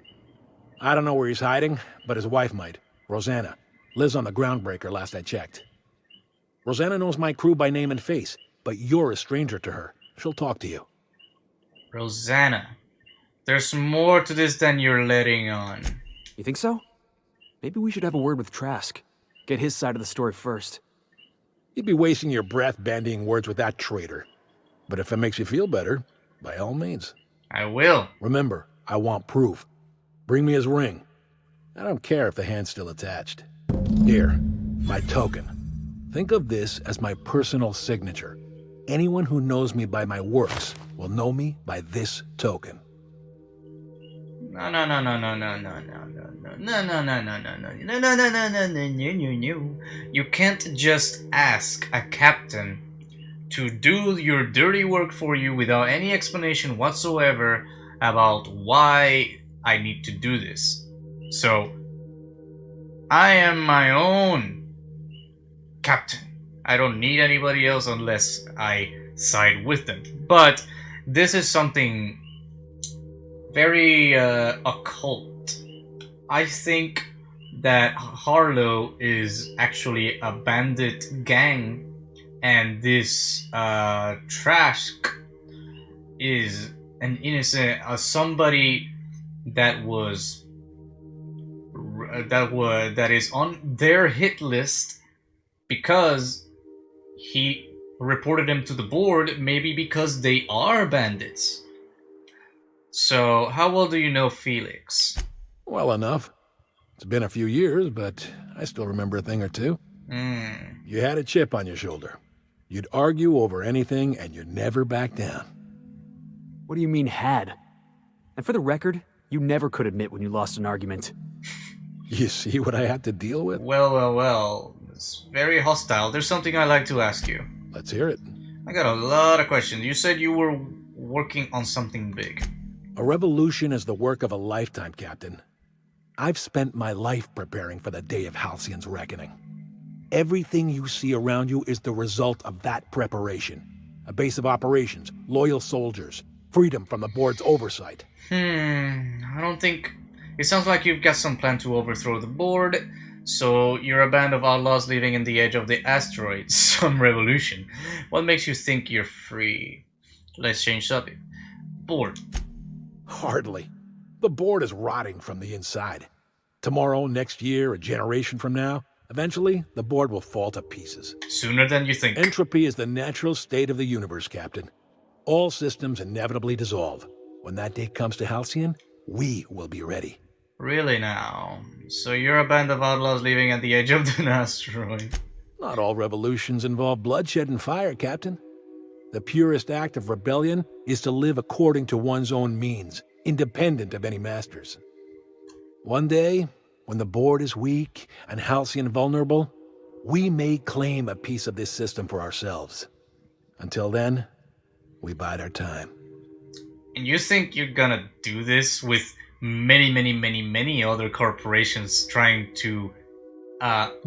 I don't know where he's hiding, but his wife might. Rosanna. Lives on the groundbreaker last I checked. Rosanna knows my crew by name and face, but you're a stranger to her. She'll talk to you. Rosanna. There's more to this than you're letting on. You think so? Maybe we should have a word with Trask. Get his side of the story first. You'd be wasting your breath bandying words with that traitor. But if it makes you feel better, by all means. I will. Remember, I want proof. Bring me his ring. I don't care if the hand's still attached. Here, my token. Think of this as my personal signature. Anyone who knows me by my works will know me by this token. No. You can't just ask a captain to do your dirty work for you without any explanation whatsoever about why I need to do this. So, I am my own captain. I don't need anybody else unless I side with them. But this is something very occult. I think that Harlow is actually a bandit gang, and this Trask is an innocent, somebody that is on their hit list because he reported them to the board, maybe because they are bandits. So, how well do you know Felix? Well enough. It's been a few years, but I still remember a thing or two. You had a chip on your shoulder. You'd argue over anything, and you'd never back down. What do you mean, had? And for the record, you never could admit when you lost an argument. You see what I had to deal with? Well. It's very hostile. There's something I'd like to ask you. Let's hear it. I got a lot of questions. You said you were working on something big. A revolution is the work of a lifetime, Captain. I've spent my life preparing for the day of Halcyon's reckoning. Everything you see around you is the result of that preparation. A base of operations, loyal soldiers, freedom from the board's oversight. I don't think... It sounds like you've got some plan to overthrow the board, so you're a band of outlaws living in the edge of the asteroid. Some revolution. What makes you think you're free? Let's change subject. Board. Hardly. The board is rotting from the inside. Tomorrow, next year, a generation from now, eventually, the board will fall to pieces. Sooner than you think. Entropy is the natural state of the universe, Captain. All systems inevitably dissolve. When that day comes to Halcyon, we will be ready. Really now? So you're a band of outlaws living at the edge of an asteroid? Not all revolutions involve bloodshed and fire, Captain. The purest act of rebellion is to live according to one's own means, independent of any masters. One day, when the board is weak and Halcyon vulnerable, we may claim a piece of this system for ourselves. Until then, we bide our time. And you think you're gonna do this with many other corporations trying to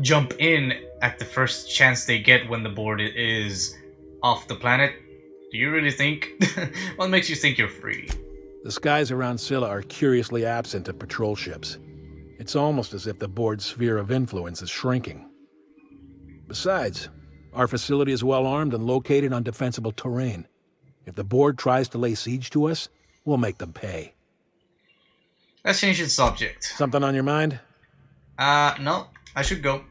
jump in at the first chance they get when the board is off the planet? Do you really think? What makes you think you're free? The skies around Scylla are curiously absent of patrol ships. It's almost as if the board's sphere of influence is shrinking. Besides, our facility is well armed and located on defensible terrain. If the board tries to lay siege to us, we'll make them pay. Let's change the subject. Something on your mind? No. I should go.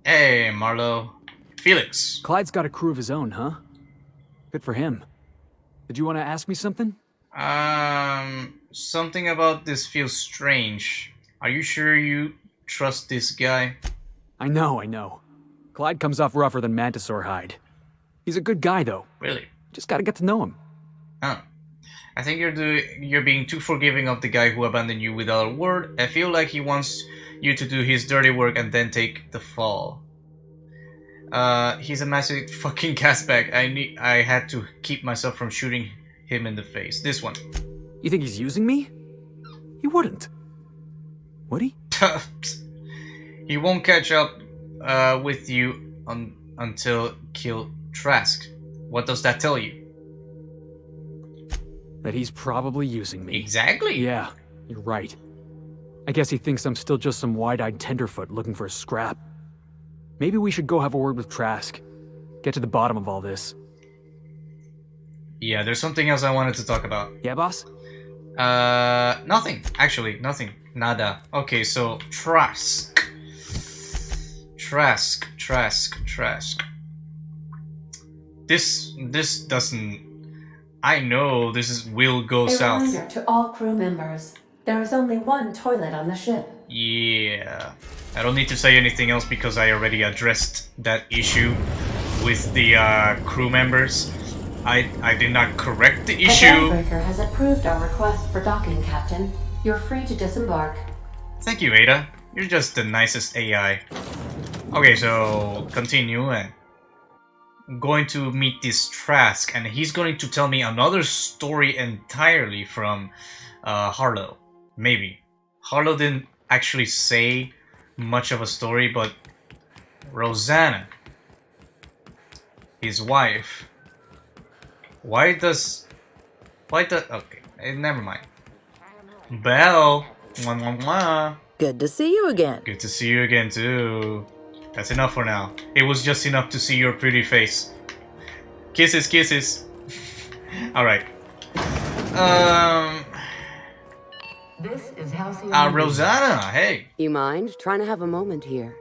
Hey, Marlowe. Felix. Clyde's got a crew of his own, huh? Good for him. Did you want to ask me something? Something about this feels strange. Are you sure you trust this guy? I know. Clyde comes off rougher than Mantisaur hide. He's a good guy, though. Really? Just gotta get to know him. Oh. I think you're being too forgiving of the guy who abandoned you without a word. I feel like he wants you to do his dirty work and then take the fall. He's a massive fucking gasbag. I had to keep myself from shooting him in the face. This one. You think he's using me? He wouldn't. Would he? He won't catch up with you until kill Trask. What does that tell you? That he's probably using me. Exactly. Yeah, you're right. I guess he thinks I'm still just some wide-eyed tenderfoot looking for a scrap. Maybe we should go have a word with Trask. Get to the bottom of all this. Yeah, there's something else I wanted to talk about. Yeah, boss? Nothing. Actually, nothing. Nada. Okay, so Trask. This doesn't... I know this will go south. A reminder to all crew members. There is only one toilet on the ship. Yeah. I don't need to say anything else because I already addressed that issue with the crew members. I did not correct the issue. The groundbreaker has approved our request for docking, Captain. You're free to disembark. Thank you, Ada. You're just the nicest AI. Okay, so continue and I'm going to meet this Trask and he's going to tell me another story entirely from Harlow. Maybe. Harlow didn't actually say much of a story, but Rosanna, his wife, why does okay, never mind. Belle, mwah, mwah, mwah. Good to see you again. Good to see you again too. That's enough for now. It was just enough to see your pretty face. Kisses, kisses. Alright. This is Halcyon. Rosanna, hey. You mind trying to have a moment here?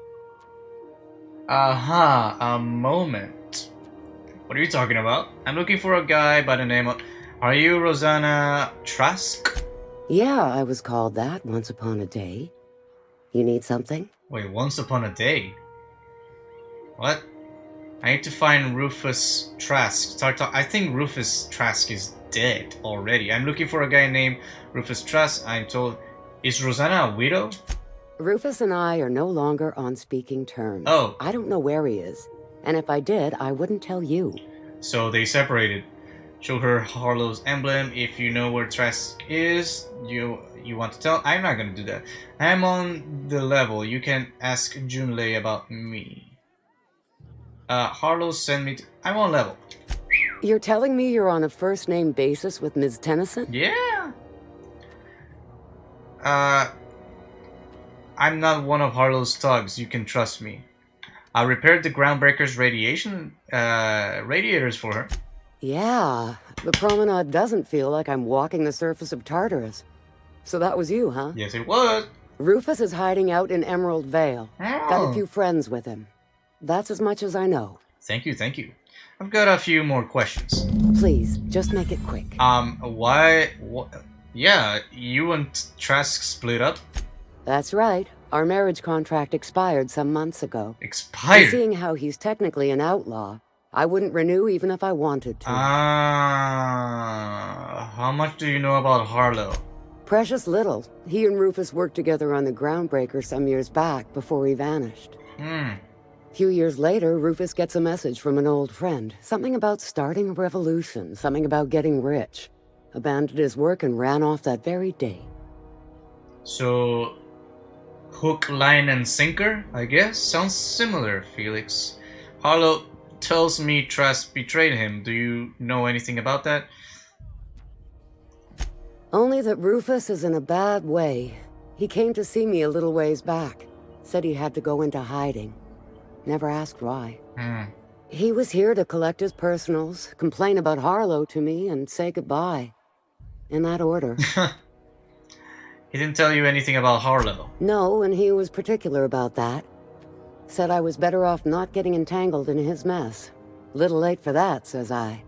A moment. What are you talking about? I'm looking for a guy by the name of... Are you Rosanna Trask? Yeah, I was called that once upon a day. You need something? Wait, once upon a day? What? I need to find Rufus Trask. I think Rufus Trask is dead already. I'm looking for a guy named Rufus Trask. I'm told... Is Rosanna a widow? Rufus and I are no longer on speaking terms. Oh. I don't know where he is. And if I did, I wouldn't tell you. So they separated. Show her Harlow's emblem. If you know where Trask is, you want to tell? I'm not gonna do that. I'm on the level. You can ask Junlei about me. Harlow sent me to... I'm on level. You're telling me you're on a first-name basis with Ms. Tennyson? Yeah. I'm not one of Harlow's thugs. You can trust me. I repaired the groundbreaker's radiators for her. Yeah, the promenade doesn't feel like I'm walking the surface of Tartarus. So that was you, huh? Yes, it was. Rufus is hiding out in Emerald Vale. Got a few friends with him. That's as much as I know. Thank you, thank you. I've got a few more questions. Please, just make it quick. Yeah, you and Trask split up? That's right. Our marriage contract expired some months ago. Expired? And seeing how he's technically an outlaw, I wouldn't renew even if I wanted to. How much do you know about Harlow? Precious little. He and Rufus worked together on the groundbreaker some years back before he vanished. A few years later, Rufus gets a message from an old friend. Something about starting a revolution, something about getting rich. Abandoned his work and ran off that very day. So... hook, line, and sinker, I guess? Sounds similar, Felix. Harlow tells me Trask betrayed him. Do you know anything about that? Only that Rufus is in a bad way. He came to see me a little ways back. Said he had to go into hiding. Never asked why. He was here to collect his personals, complain about Harlow to me, and say goodbye. In that order. He didn't tell you anything about Harlow? No, and he was particular about that. Said I was better off not getting entangled in his mess. Little late for that, says I.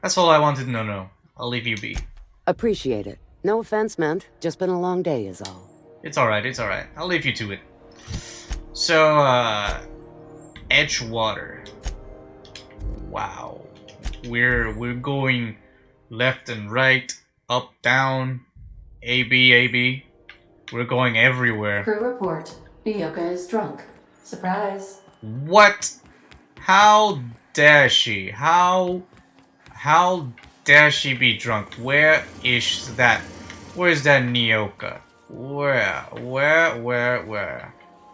That's all I wanted to know. I'll leave you be. Appreciate it. No offense meant. Just been a long day is all. It's alright, it's alright. I'll leave you to it. So, Edgewater. Wow. We're going left and right, up, down, AB. We're going everywhere. Crew report. Nyoka is drunk. Surprise. What? How dare she? How dare she be drunk? Where is that? Where is that Nyoka? Where?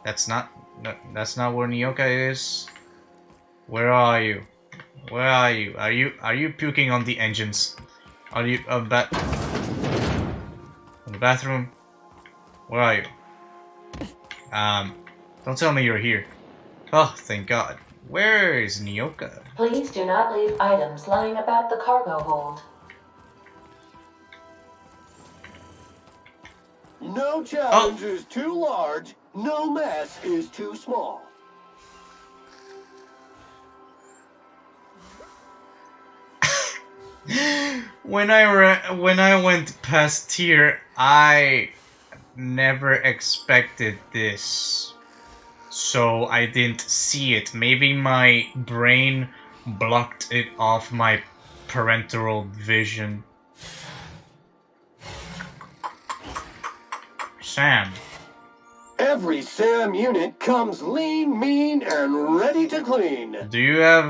That's not where Nyoka is. Where are you? Where are you? Are you puking on the engines? Are you in the bathroom? Where are you? Don't tell me you're here. Oh, thank God. Where is Nyoka? Please do not leave items lying about the cargo hold. No challenge is too large, no mess is too small. When I went past here, I never expected this. So I didn't see it. Maybe my brain blocked it off my parental vision. Sam. Every SAM unit comes lean, mean, and ready to clean. Do you have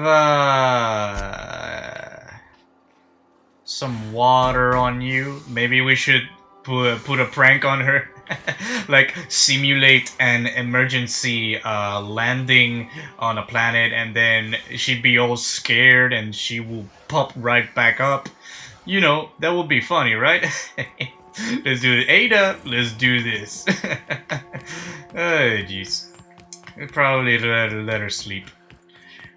some water on you? Maybe we should put a prank on her. Like simulate an emergency landing on a planet, and then she'd be all scared and she will pop right back up. You know, that would be funny, right? Let's do it. Ada, let's do this. Oh, jeez. We'll probably let her sleep.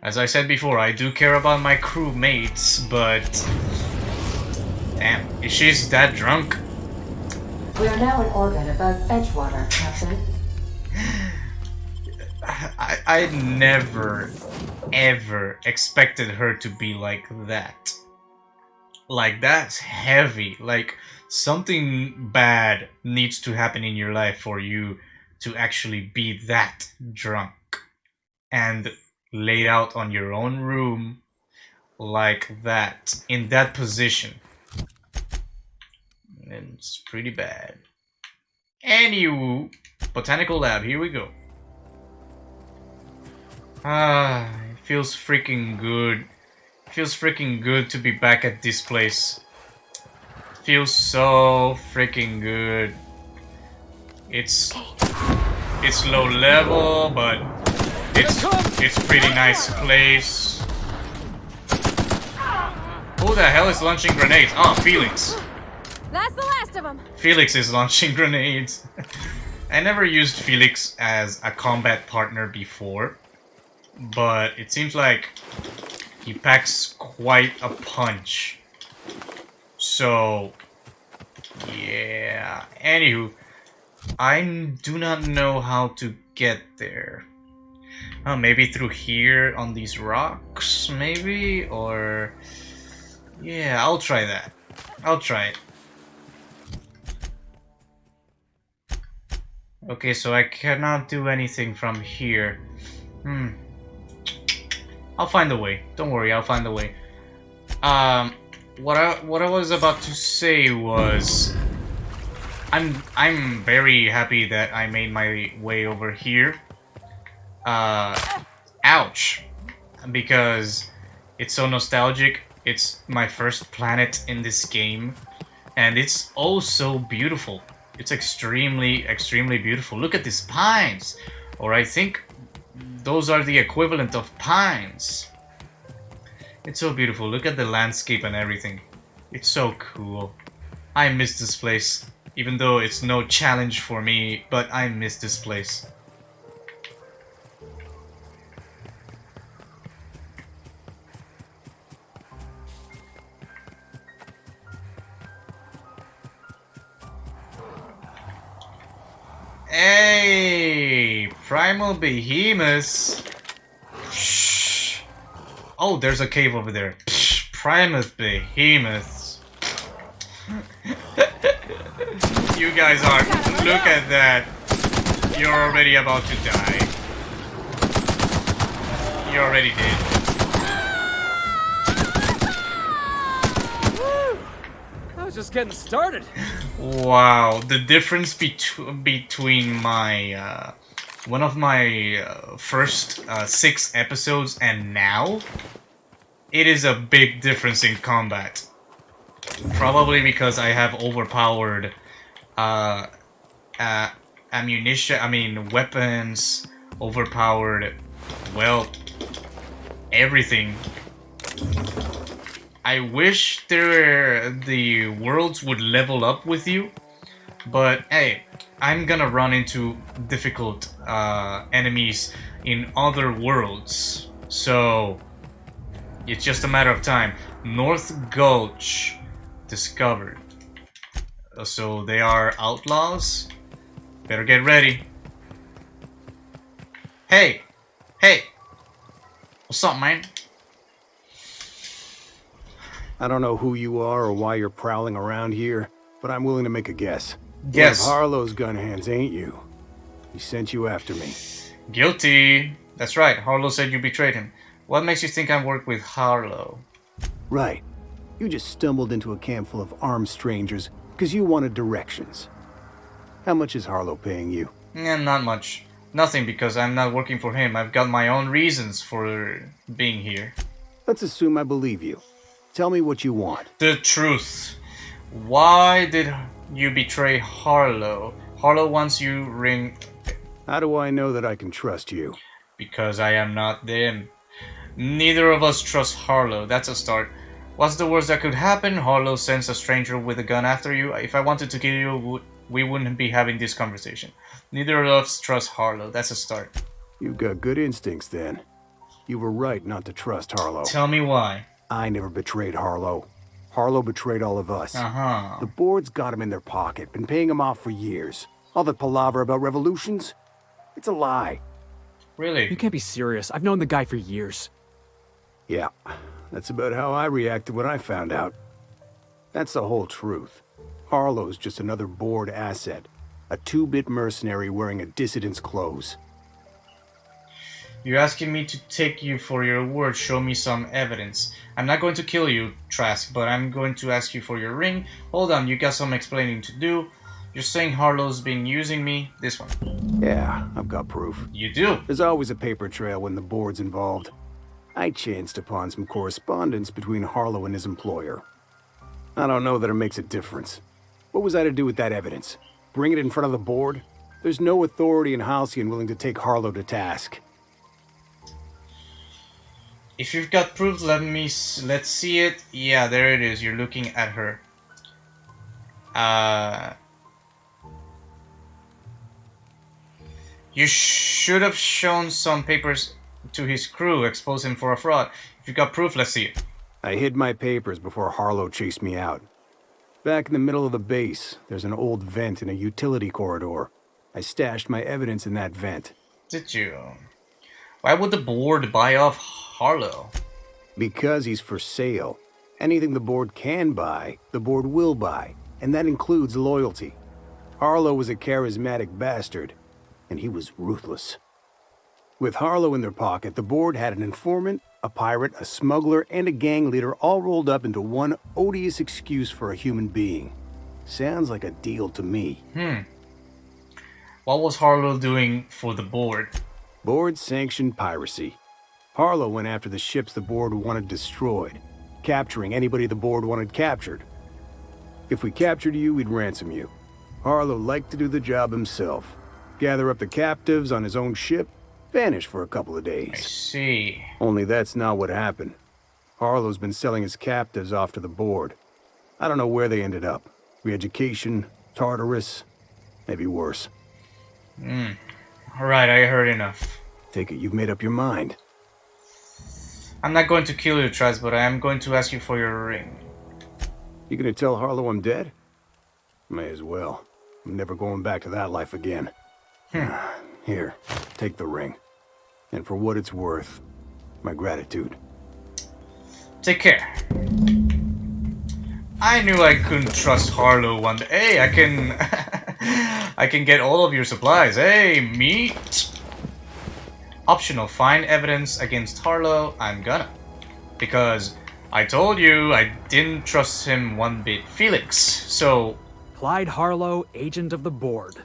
As I said before, I do care about my crewmates, but... Damn, if she's that drunk... We are now in orbit above Edgewater, Captain. I never, ever expected her to be like that. Like, that's heavy. Like, something bad needs to happen in your life for you to actually be that drunk. And laid out on your own room like that, in that position. And it's pretty bad. Anywho, botanical lab, here we go. Ah, it feels freaking good. It feels freaking good to be back at this place. It feels so freaking good. It's low level, but it's pretty nice place. Who the hell is launching grenades? Oh, Felix. That's the last of them. Felix is launching grenades. I never used Felix as a combat partner before, but it seems like he packs quite a punch. So, yeah. Anywho, I do not know how to get there. Oh, maybe through here on these rocks, maybe? Or... yeah, I'll try that. I'll try it. Okay, so I cannot do anything from here. I'll find a way. Don't worry, I'll find a way. What I was about to say was... I'm very happy that I made my way over here. Ouch. Because it's so nostalgic. It's my first planet in this game. And it's oh so beautiful. It's extremely, extremely beautiful. Look at these pines. Or I think those are the equivalent of pines. It's so beautiful. Look at the landscape and everything. It's so cool. I miss this place. Even though it's no challenge for me, but I miss this place. Hey, primal behemoths. Shh. Oh, there's a cave over there. Psh, primal behemoths. You guys are. Look at that. You're already about to die. You already did. I was just getting started. Wow, the difference between my one of my first 6 episodes and now, it is a big difference in combat. Probably because I have overpowered ammunition, I mean weapons, overpowered, well, everything. I wish the worlds would level up with you, but hey, I'm gonna run into difficult enemies in other worlds. So it's just a matter of time. North Gulch discovered. So they are outlaws. Better get ready. Hey! Hey! What's up, man? I don't know who you are or why you're prowling around here, but I'm willing to make a guess. Guess. One of Harlow's gun hands, ain't you? He sent you after me. Guilty. That's right. Harlow said you betrayed him. What makes you think I work with Harlow? Right. You just stumbled into a camp full of armed strangers because you wanted directions. How much is Harlow paying you? Not much. Nothing, because I'm not working for him. I've got my own reasons for being here. Let's assume I believe you. Tell me what you want. The truth. Why did you betray Harlow? Harlow wants you ring... How do I know that I can trust you? Because I am not them. Neither of us trust Harlow. That's a start. What's the worst that could happen? Harlow sends a stranger with a gun after you. If I wanted to kill you, we wouldn't be having this conversation. Neither of us trust Harlow. That's a start. You've got good instincts then. You were right not to trust Harlow. Tell me why. I never betrayed Harlow. Harlow betrayed all of us. Uh-huh. The board's got him in their pocket, been paying him off for years. All that palaver about revolutions? It's a lie. Really? You can't be serious. I've known the guy for years. Yeah, that's about how I reacted when I found out. That's the whole truth. Harlow's just another board asset. A two-bit mercenary wearing a dissident's clothes. You're asking me to take you for your word. Show me some evidence. I'm not going to kill you, Trask, but I'm going to ask you for your ring. Hold on, you got some explaining to do. You're saying Harlow's been using me? This one. Yeah, I've got proof. You do? There's always a paper trail when the board's involved. I chanced upon some correspondence between Harlow and his employer. I don't know that it makes a difference. What was I to do with that evidence? Bring it in front of the board? There's no authority in Halcyon willing to take Harlow to task. If you've got proof, let's see it. Yeah, there it is. You're looking at her. You should have shown some papers to his crew, expose him for a fraud. If you've got proof, let's see it. I hid my papers before Harlow chased me out. Back in the middle of the base, there's an old vent in a utility corridor. I stashed my evidence in that vent. Did you? Why would the board buy off Harlow? Because he's for sale. Anything the board can buy, the board will buy, and that includes loyalty. Harlow was a charismatic bastard, and he was ruthless. With Harlow in their pocket, the board had an informant, a pirate, a smuggler, and a gang leader all rolled up into one odious excuse for a human being. Sounds like a deal to me. What was Harlow doing for the board? Board-sanctioned piracy. Harlow went after the ships the board wanted destroyed, capturing anybody the board wanted captured. If we captured you, we'd ransom you. Harlow liked to do the job himself. Gather up the captives on his own ship, vanish for a couple of days. I see. Only that's not what happened. Harlow's been selling his captives off to the board. I don't know where they ended up. Re-education, Tartarus, maybe worse. Alright, I heard enough. Take it you've made up your mind. I'm not going to kill you, Trask, but I am going to ask you for your ring. You gonna tell Harlow I'm dead? May as well. I'm never going back to that life again. Here, take the ring. And for what it's worth, my gratitude. Take care. I knew I couldn't trust Harlow one day. Hey, I can... I can get all of your supplies. Hey, meat! Optional, find evidence against Harlow. I'm gonna. Because I told you I didn't trust him one bit. Felix, so... Clyde Harlow, agent of the board.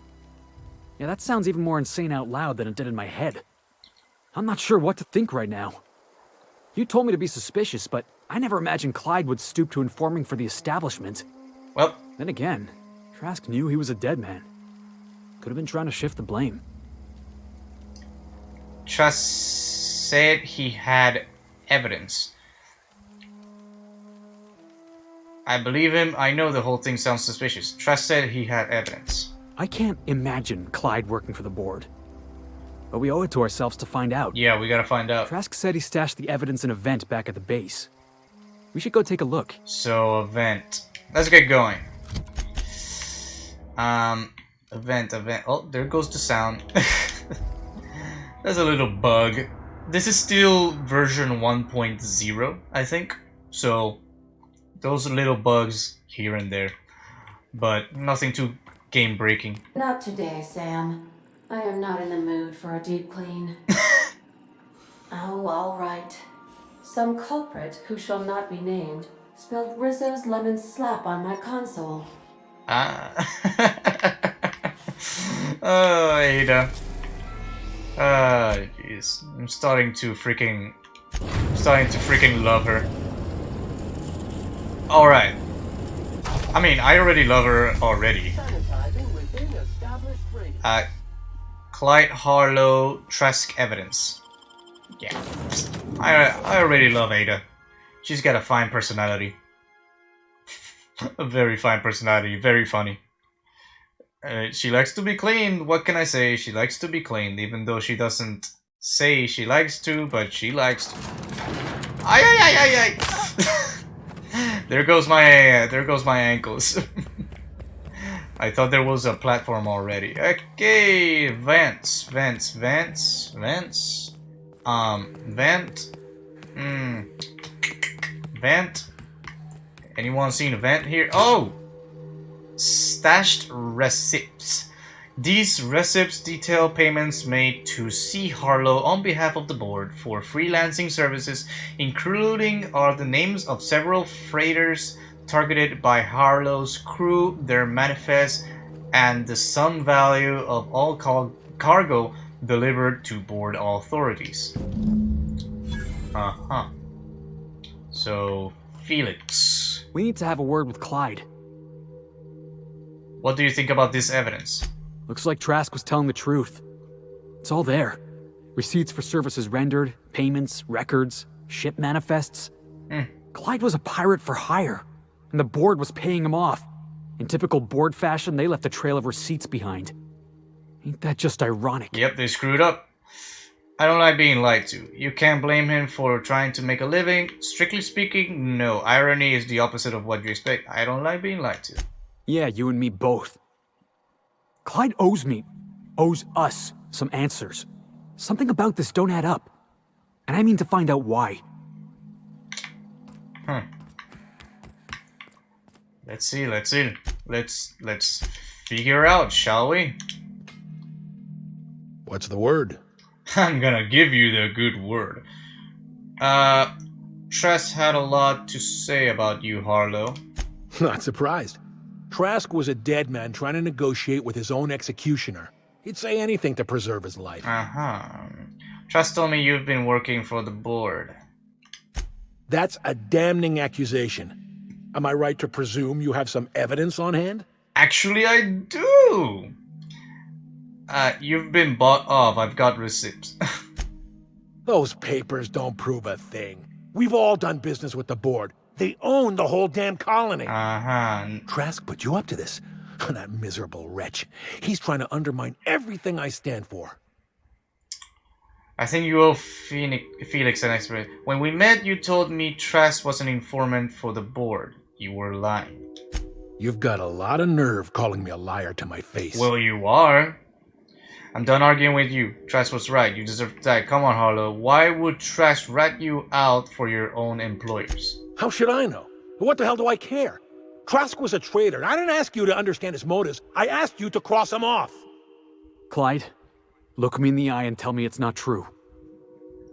Yeah, that sounds even more insane out loud than it did in my head. I'm not sure what to think right now. You told me to be suspicious, but I never imagined Clyde would stoop to informing for the establishment. Well... Then again, Trask knew he was a dead man. Could have been trying to shift the blame. Trask said he had evidence. I believe him. I know the whole thing sounds suspicious. Trask said he had evidence. I can't imagine Clyde working for the board. But we owe it to ourselves to find out. Yeah, we gotta find out. Trask said he stashed the evidence in a vent back at the base. We should go take a look. So, a vent. Let's get going. Event. Oh, there goes the sound. There's a little bug. This is still version 1.0, I think. So, those little bugs here and there. But nothing too game-breaking. Not today, Sam. I am not in the mood for a deep clean. Oh, all right. Some culprit who shall not be named spilled Rizzo's lemon slap on my console. Oh, Ada. Jeez. I'm starting to freaking love her. Alright. I mean, I already love her already. Clyde Harlow, Trask evidence. Yeah. I already love Ada. She's got a fine personality. A very fine personality, very funny. She likes to be cleaned. What can I say? She likes to be cleaned, even though she doesn't say she likes to, but she likes to. Ay. There goes my ankles. I thought there was a platform already. Okay, vents. Vent. Vent. Anyone seen a vent here? Oh! Stashed receipts. These receipts detail payments made to C. Harlow on behalf of the board for freelancing services, including are the names of several freighters targeted by Harlow's crew, their manifest, and the sum value of all cargo delivered to board authorities. So, Felix. We need to have a word with Clyde. What do you think about this evidence? Looks like Trask was telling the truth. It's all there. Receipts for services rendered, payments, records, ship manifests. Clyde was a pirate for hire, and the board was paying him off. In typical board fashion, they left a trail of receipts behind. Ain't that just ironic? Yep, they screwed up. I don't like being lied to. You can't blame him for trying to make a living. Strictly speaking, no. Irony is the opposite of what you expect. I don't like being lied to. Yeah, you and me both. Clyde owes us some answers. Something about this don't add up. And I mean to find out why. Let's see. Let's figure out, shall we? What's the word? I'm gonna give you the good word. Trask had a lot to say about you, Harlow. Not surprised. Trask was a dead man trying to negotiate with his own executioner. He'd say anything to preserve his life. Trask told me you've been working for the board. That's a damning accusation. Am I right to presume you have some evidence on hand? Actually, I do. You've been bought off. I've got receipts. Those papers don't prove a thing. We've all done business with the board. They own the whole damn colony. Trask put you up to this. That miserable wretch. He's trying to undermine everything I stand for. I think you owe Felix an explanation. When we met, you told me Trask was an informant for the board. You were lying. You've got a lot of nerve calling me a liar to my face. Well, you are. I'm done arguing with you. Trask was right. You deserve to die. Come on, Harlow. Why would Trask rat you out for your own employers? How should I know? What the hell do I care? Trask was a traitor. I didn't ask you to understand his motives. I asked you to cross him off. Clyde, look me in the eye and tell me it's not true.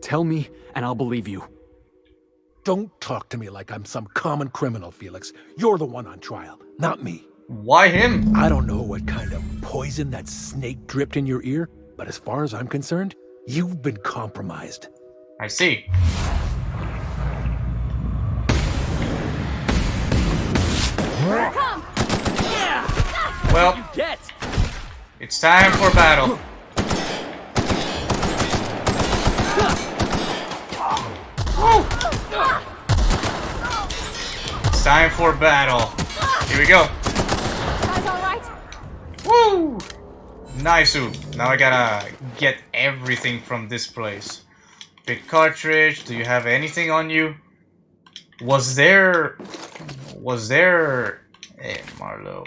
Tell me, and I'll believe you. Don't talk to me like I'm some common criminal, Felix. You're the one on trial, not me. Why him? I don't know what kind of poison that snake dripped in your ear, but as far as I'm concerned, you've been compromised. I see. Come! Yeah! Well, you get? It's time for battle. It's time for battle. Here we go. Guys, all right? Woo! Nice. Now I gotta get everything from this place. Big cartridge. Do you have anything on you? Was there... Hey, Marlo.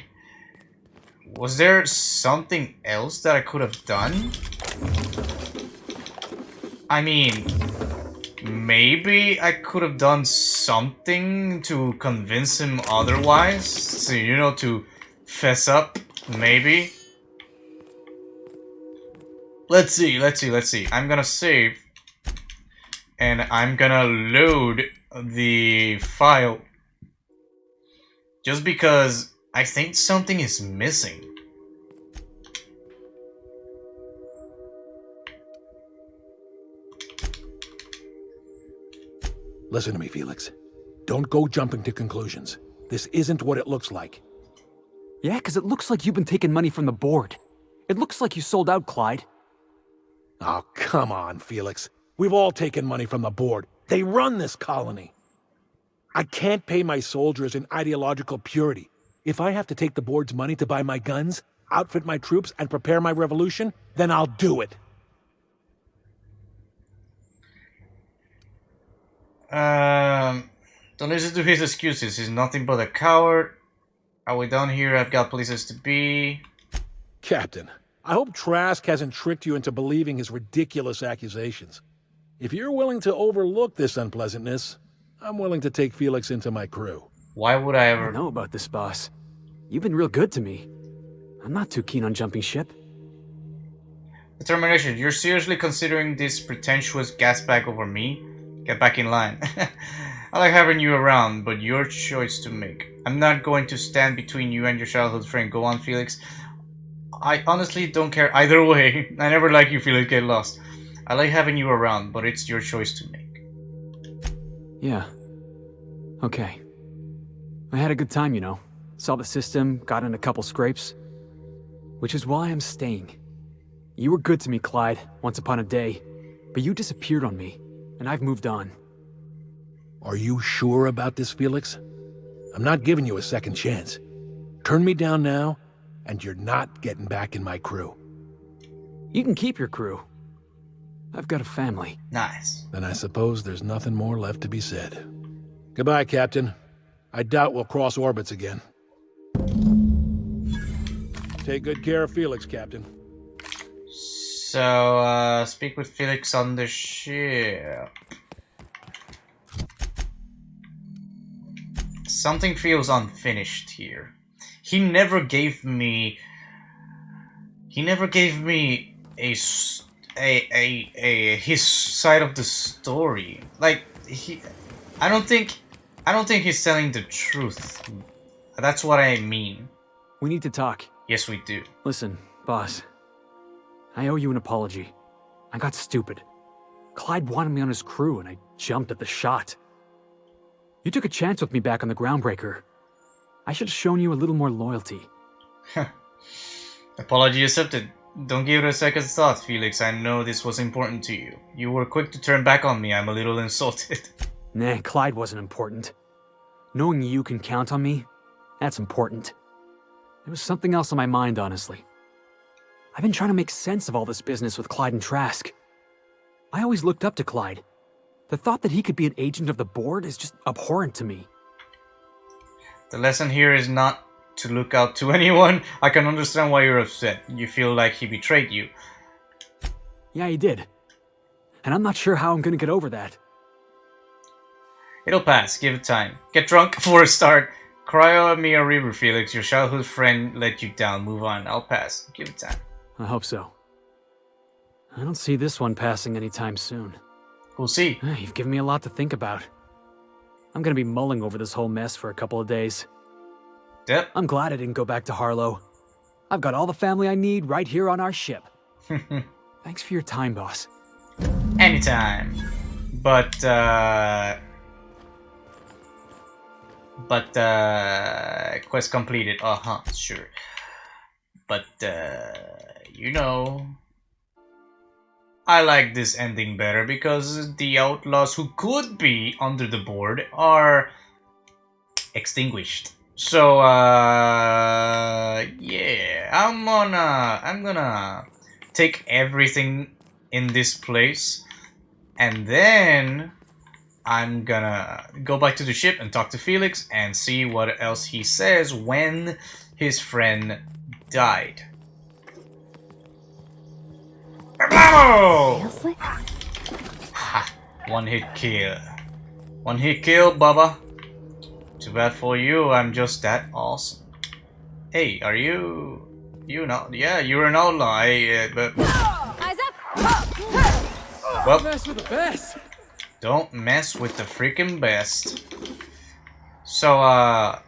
Was there something else that I could have done? I mean, maybe I could have done something to convince him otherwise. So, you know, to fess up, maybe. Let's see. I'm gonna save. And I'm gonna load the file. Just because I think something is missing. Listen to me, Felix. Don't go jumping to conclusions. This isn't what it looks like. Yeah, because it looks like you've been taking money from the board. It looks like you sold out, Clyde. Oh, come on, Felix. We've all taken money from the board. They run this colony. I can't pay my soldiers in ideological purity. If I have to take the board's money to buy my guns, outfit my troops, and prepare my revolution, then I'll do it. Don't listen to his excuses. He's nothing but a coward. Are we done here? I've got places to be. Captain, I hope Trask hasn't tricked you into believing his ridiculous accusations. If you're willing to overlook this unpleasantness, I'm willing to take Felix into my crew. Why would I ever... I don't know about this, boss. You've been real good to me. I'm not too keen on jumping ship. Determination. You're seriously considering this pretentious gas bag over me? Get back in line. I like having you around, but your choice to make. I'm not going to stand between you and your childhood friend. Go on, Felix. I honestly don't care either way. I never like you, Felix. Get lost. I like having you around, but it's your choice to make. Yeah. Okay. I had a good time, you know. Saw the system, got in a couple scrapes. Which is why I'm staying. You were good to me, Clyde, once upon a day. But you disappeared on me, and I've moved on. Are you sure about this, Felix? I'm not giving you a second chance. Turn me down now, and you're not getting back in my crew. You can keep your crew. I've got a family. Nice. Then I suppose there's nothing more left to be said. Goodbye, Captain. I doubt we'll cross orbits again. Take good care of Felix, Captain. So, speak with Felix on the ship. Something feels unfinished here. He never gave me his side of the story. Like I don't think he's telling the truth. That's what I mean. We need to talk. Yes, we do. Listen, boss. I owe you an apology. I got stupid. Clyde wanted me on his crew, and I jumped at the shot. You took a chance with me back on the Groundbreaker. I should have shown you a little more loyalty. Apology accepted. Don't give it a second thought, Felix. I know this was important to you. You were quick to turn back on me. I'm a little insulted. Nah, Clyde wasn't important. Knowing you can count on me, that's important. There was something else on my mind, honestly. I've been trying to make sense of all this business with Clyde and Trask. I always looked up to Clyde. The thought that he could be an agent of the board is just abhorrent to me. The lesson here is not to look out to anyone. I can understand why you're upset. You feel like he betrayed you. Yeah, he did. And I'm not sure how I'm gonna get over that. It'll pass. Give it time. Get drunk for a start. Cry me a river, Felix. Your childhood friend let you down. Move on. I'll pass. Give it time. I hope so. I don't see this one passing anytime soon. We'll see. You've given me a lot to think about. I'm gonna be mulling over this whole mess for a couple of days. Yep. I'm glad I didn't go back to Harlow. I've got all the family I need right here on our ship. Thanks for your time, boss. Anytime. But quest completed. Sure. But, you know, I like this ending better because the outlaws who could be under the board are extinguished. So yeah, I'm gonna take everything in this place, and then I'm gonna go back to the ship and talk to Felix and see what else he says when his friend died. Seriously? Ha! One hit kill. One hit kill, Bubba. Too bad for you, I'm just that awesome. Hey, are you... You know... Yeah, you're an outlaw, but... Eyes up! Well, Don't mess with the best! Don't mess with the freaking best. So, I'm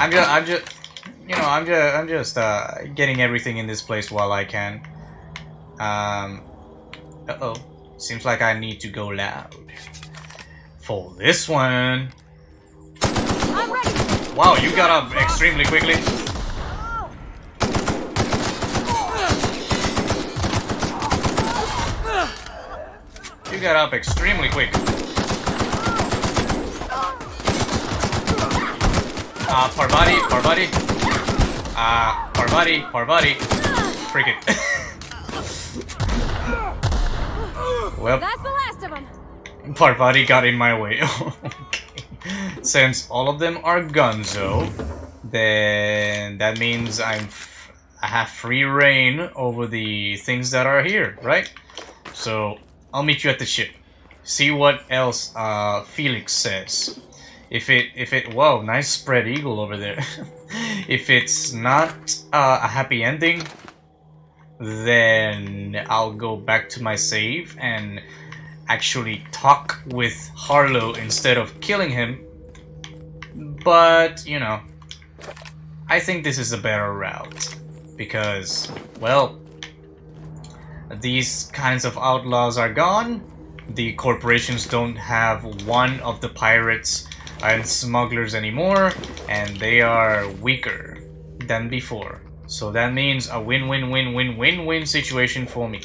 just... You know, I'm just getting everything in this place while I can. Uh-oh. Seems like I need to go loud. For this one... I'm ready! Wow, you got up extremely quickly. You got up extremely quick. Parvati. Parvati. Freak it. Well, That's the last of them. Parvati got in my way. Okay. Since all of them are gunzo, then that means I have free reign over the things that are here, right? So I'll meet you at the ship. See what else Felix says. If it whoa, nice spread eagle over there. If it's not a happy ending, then I'll go back to my save and actually talk with Harlow instead of killing him. But, you know, I think this is a better route. Because, well, these kinds of outlaws are gone. The corporations don't have one of the pirates and smugglers anymore, and they are weaker than before. So that means a win-win-win-win-win-win situation for me.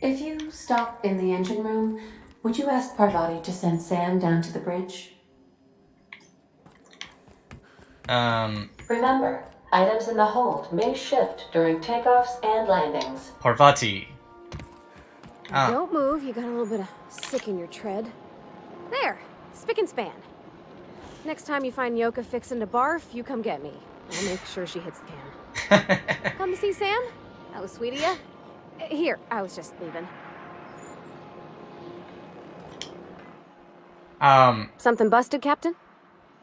If you stop in the engine room, would you ask Parvati to send Sam down to the bridge? Remember, items in the hold may shift during takeoffs and landings. Parvati. Don't move, you got a little bit of sick in your tread. There, spick and span. Next time you find Nyoka fixing to barf, you come get me. I'll make sure she hits the can. Come to see Sam? That was sweet of ya. Here, I was just leaving. Something busted, Captain?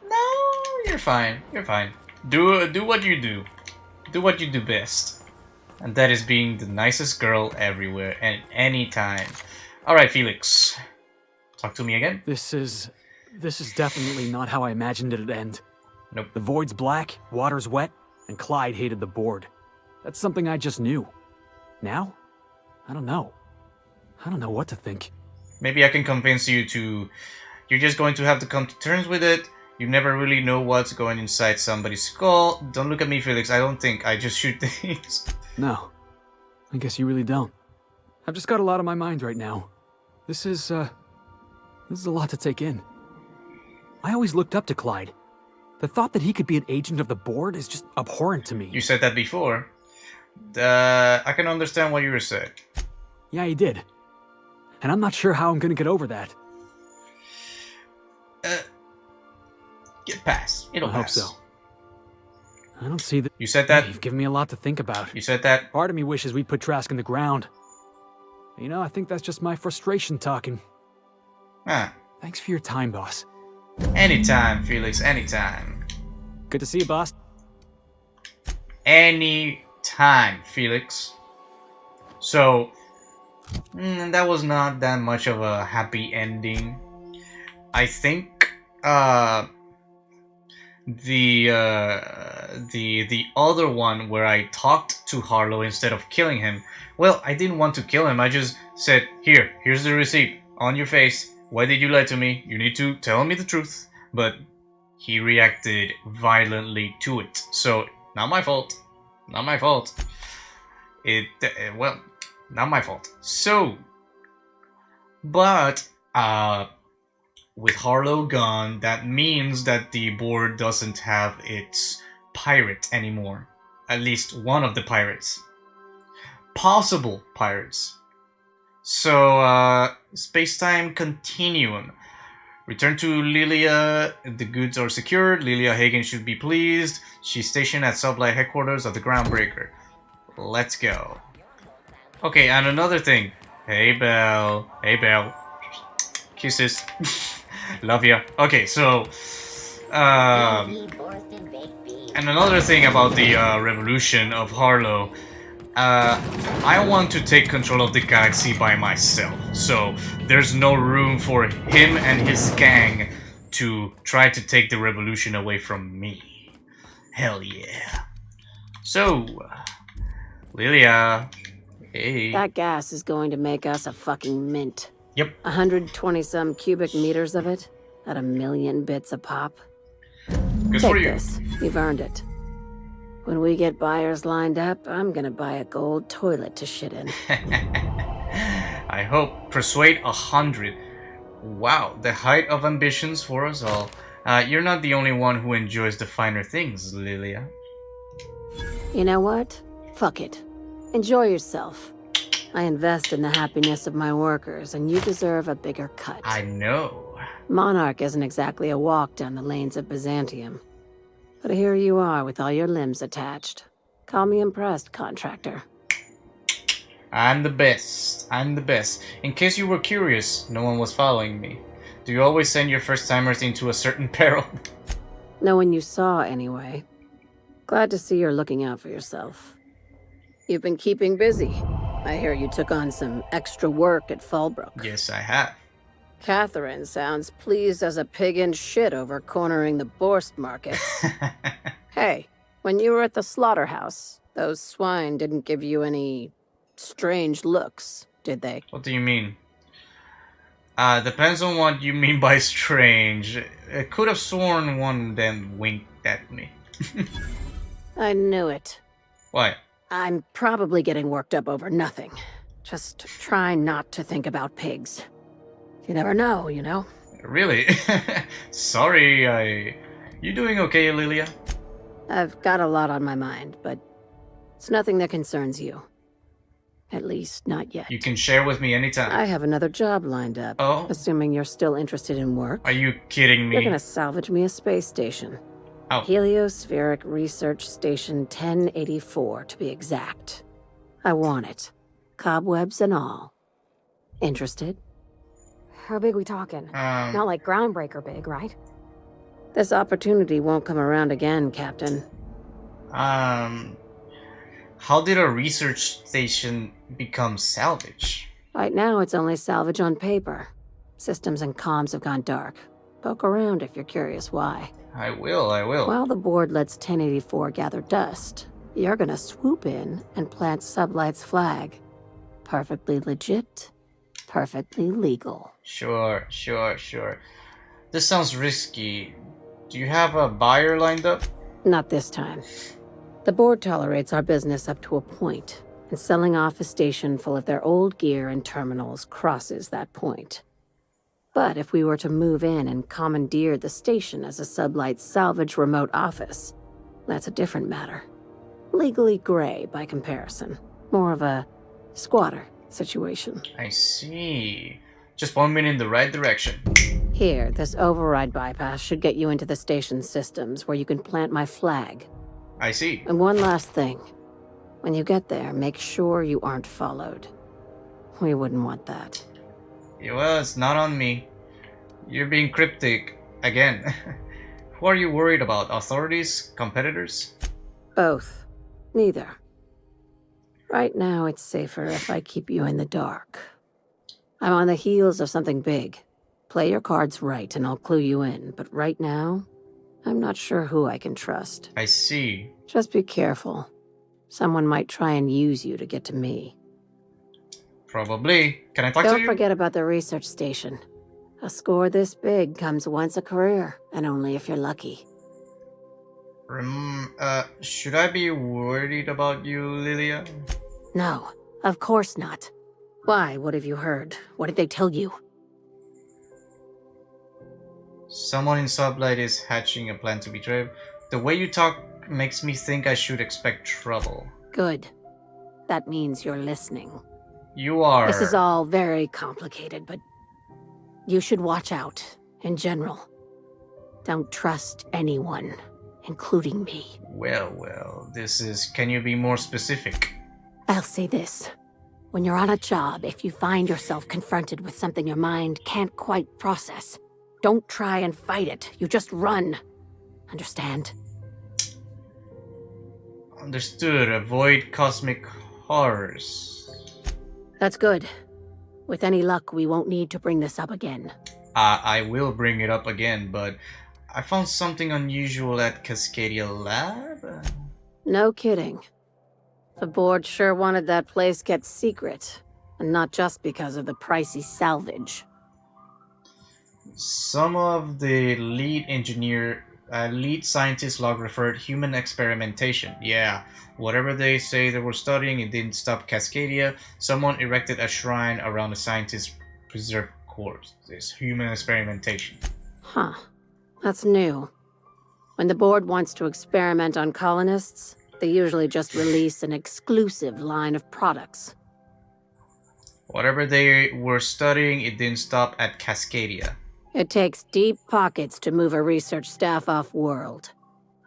No, you're fine. You're fine. Do what you do. Do what you do best. And that is being the nicest girl everywhere and anytime. Alright, Felix. Talk to me again. This is definitely not how I imagined it'd end. Nope. The void's black, water's wet, and Clyde hated the board. That's something I just knew. Now? I don't know. I don't know what to think. Maybe I can convince you to... You're just going to have to come to terms with it. You never really know what's going inside somebody's skull. Don't look at me, Felix. I don't think. I just shoot things. No. I guess you really don't. I've just got a lot on my mind right now. This is a lot to take in. I always looked up to Clyde. The thought that he could be an agent of the board is just abhorrent to me. You said that before. I can understand what you were saying. Yeah, he did. And I'm not sure how I'm gonna get over that. Get past. It'll I pass. hope so. I don't see that. You said that? You've given me a lot to think about. You said that? Part of me wishes we'd put Trask in the ground. You know, I think that's just my frustration talking. Ah. Thanks for your time, boss. Anytime, Felix. Anytime. Good to see you, boss. Anytime, Felix. So, that was not that much of a happy ending. I think the other one where I talked to Harlow instead of killing him. Well, I didn't want to kill him. I just said, here's the receipt on your face. Why did you lie to me? You need to tell me the truth. But he reacted violently to it. So, not my fault. Not my fault. Well, not my fault. So, but with Harlow gone, that means that the board doesn't have its pirate anymore. At least one of the pirates. Possible pirates. So, space-time continuum. Return to Lilia. The goods are secured. Lilia Hagen should be pleased. She's stationed at Sublight headquarters of the Groundbreaker. Let's go. Okay, and another thing. Hey, Belle. Hey, Belle. Kisses. Love ya. Okay, so... and another thing about the revolution of Harlow. I want to take control of the galaxy by myself, so there's no room for him and his gang to try to take the revolution away from me. Hell yeah. So, Lilia, hey. That gas is going to make us a fucking mint. Yep. 120-some cubic meters of it, at 1,000,000 bits a pop. Good Take for you. this. You've earned it. When we get buyers lined up, I'm gonna buy a gold toilet to shit in. I hope. Persuade 100. Wow, the height of ambitions for us all. You're not the only one who enjoys the finer things, Lilia. You know what? Fuck it. Enjoy yourself. I invest in the happiness of my workers, and you deserve a bigger cut. I know. Monarch isn't exactly a walk down the lanes of Byzantium. But here you are with all your limbs attached. Call me impressed, contractor. I'm the best. I'm the best. In case you were curious, no one was following me. Do you always send your first-timers into a certain peril? No one you saw, anyway. Glad to see you're looking out for yourself. You've been keeping busy. I hear you took on some extra work at Fallbrook. Yes, I have. Catherine sounds pleased as a pig in shit over cornering the Borst markets. Hey, when you were at the slaughterhouse, those swine didn't give you any strange looks, did they? What do you mean? Depends on what you mean by strange. I could have sworn one of them winked at me. I knew it. Why? I'm probably getting worked up over nothing. Just try not to think about pigs. You never know, you know? Really? Sorry, You doing okay, Lilia? I've got a lot on my mind, but it's nothing that concerns you. At least, not yet. You can share with me anytime. I have another job lined up. Oh? Assuming you're still interested in work. Are you kidding me? You're gonna salvage me a space station. Oh. Heliospheric Research Station 1084, to be exact. I want it. Cobwebs and all. Interested? How big we talking? Not like groundbreaker big, right? This opportunity won't come around again, Captain. How did a research station become salvage? Right now, it's only salvage on paper. Systems and comms have gone dark. Poke around if you're curious why. I will. While the board lets 1084 gather dust, you're gonna swoop in and plant Sublight's flag. Perfectly legit, perfectly legal. Sure. This sounds risky. Do you have a buyer lined up? Not this time. The board tolerates our business up to a point, and selling off a station full of their old gear and terminals crosses that point. But if we were to move in and commandeer the station as a Sublight salvage remote office, that's a different matter. Legally gray by comparison. More of a squatter situation. I see. Just 1 minute in the right direction. Here, this override bypass should get you into the station's systems where you can plant my flag. I see. And one last thing. When you get there, make sure you aren't followed. We wouldn't want that. Yeah, well, it's not on me. You're being cryptic again. Who are you worried about? Authorities? Competitors? Both. Neither. Right now, it's safer if I keep you in the dark. I'm on the heels of something big. Play your cards right and I'll clue you in, but right now, I'm not sure who I can trust. I see. Just be careful. Someone might try and use you to get to me. Probably. Can I talk to you? Don't forget about the research station. A score this big comes once a career, and only if you're lucky. Should I be worried about you, Lilia? No, of course not. Why? What have you heard? What did they tell you? Someone in Sublight is hatching a plan to betray. The way you talk makes me think I should expect trouble. Good. That means you're listening. You are. This is all very complicated, but you should watch out, in general. Don't trust anyone, including me. Well, this is... Can you be more specific? I'll say this. When you're on a job, if you find yourself confronted with something your mind can't quite process, don't try and fight it. You just run. Understand? Understood. Avoid cosmic horrors. That's good. With any luck, we won't need to bring this up again. I will bring it up again, but I found something unusual at Cascadia Lab. No kidding. The board sure wanted that place kept secret, and not just because of the pricey salvage. Some of the lead scientist log referred human experimentation. Yeah, whatever they say they were studying, it didn't stop Cascadia. Someone erected a shrine around the scientist's preserved corpse. This human experimentation. Huh. That's new. When the board wants to experiment on colonists, they usually just release an exclusive line of products. Whatever they were studying, it didn't stop at Cascadia. It takes deep pockets to move a research staff off-world.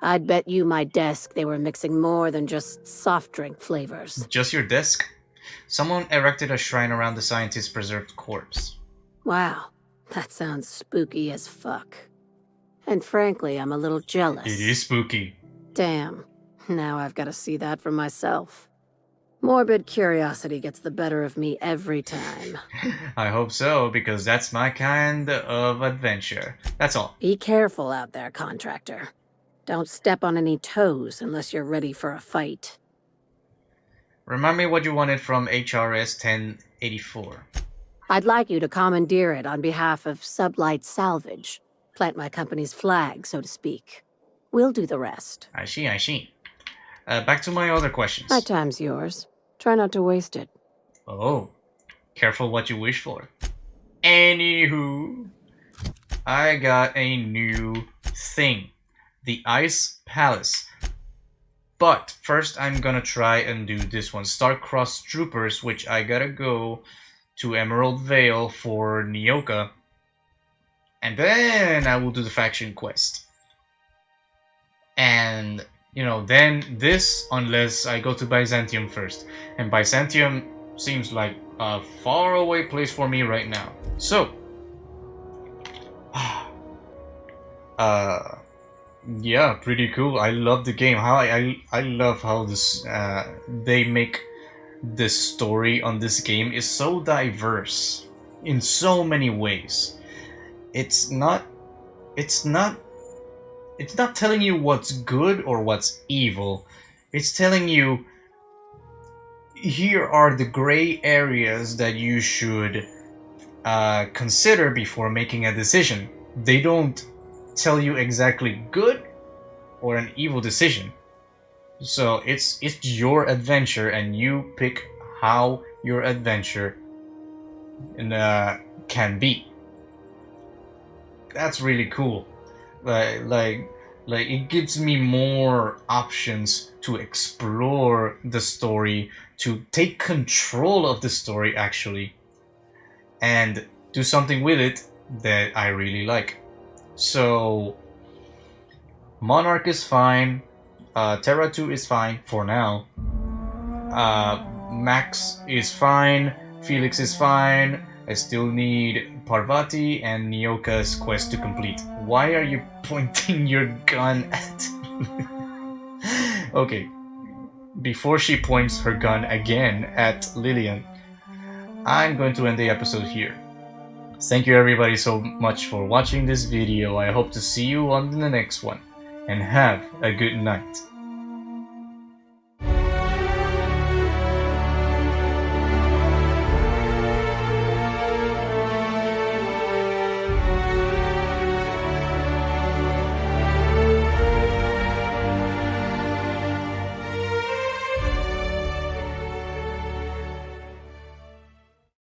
I'd bet you my desk they were mixing more than just soft drink flavors. Just your desk? Someone erected a shrine around the scientist's preserved corpse. Wow, that sounds spooky as fuck. And frankly, I'm a little jealous. It is spooky. Damn, now I've got to see that for myself. Morbid curiosity gets the better of me every time. I hope so, because that's my kind of adventure. That's all. Be careful out there, contractor. Don't step on any toes unless you're ready for a fight. Remind me what you wanted from HRS 1084. I'd like you to commandeer it on behalf of Sublight Salvage. Plant my company's flag, so to speak. We'll do the rest. I see. Back to my other questions. My time's yours. Try not to waste it. Oh, careful what you wish for. Anywho, I got a new thing. The Ice Palace. But first I'm gonna try and do this one. Star-Crossed Troopers, which I gotta go to Emerald Vale for Nyoka. And then I will do the faction quest. And, you know, then this, unless I go to Byzantium first. And Byzantium seems like a faraway place for me right now. So, yeah, pretty cool. I love the game. I love how this they make the story on this game is so diverse in so many ways. It's not telling you what's good or what's evil. It's telling you here are the gray areas that you should consider before making a decision. They don't tell you exactly good or an evil decision. So it's your adventure, and you pick how your adventure can be. That's really cool. Like it gives me more options to explore the story, to take control of the story actually, and do something with it that I really like. So Monarch is fine, Terra 2 is fine for now, Max is fine, Felix is fine. I still need Parvati and Nyoka's quest to complete. Why are you pointing your gun at me? Okay, before she points her gun again at Lillian, I'm going to end the episode here. Thank you everybody so much for watching this video. I hope to see you on the next one, and have a good night.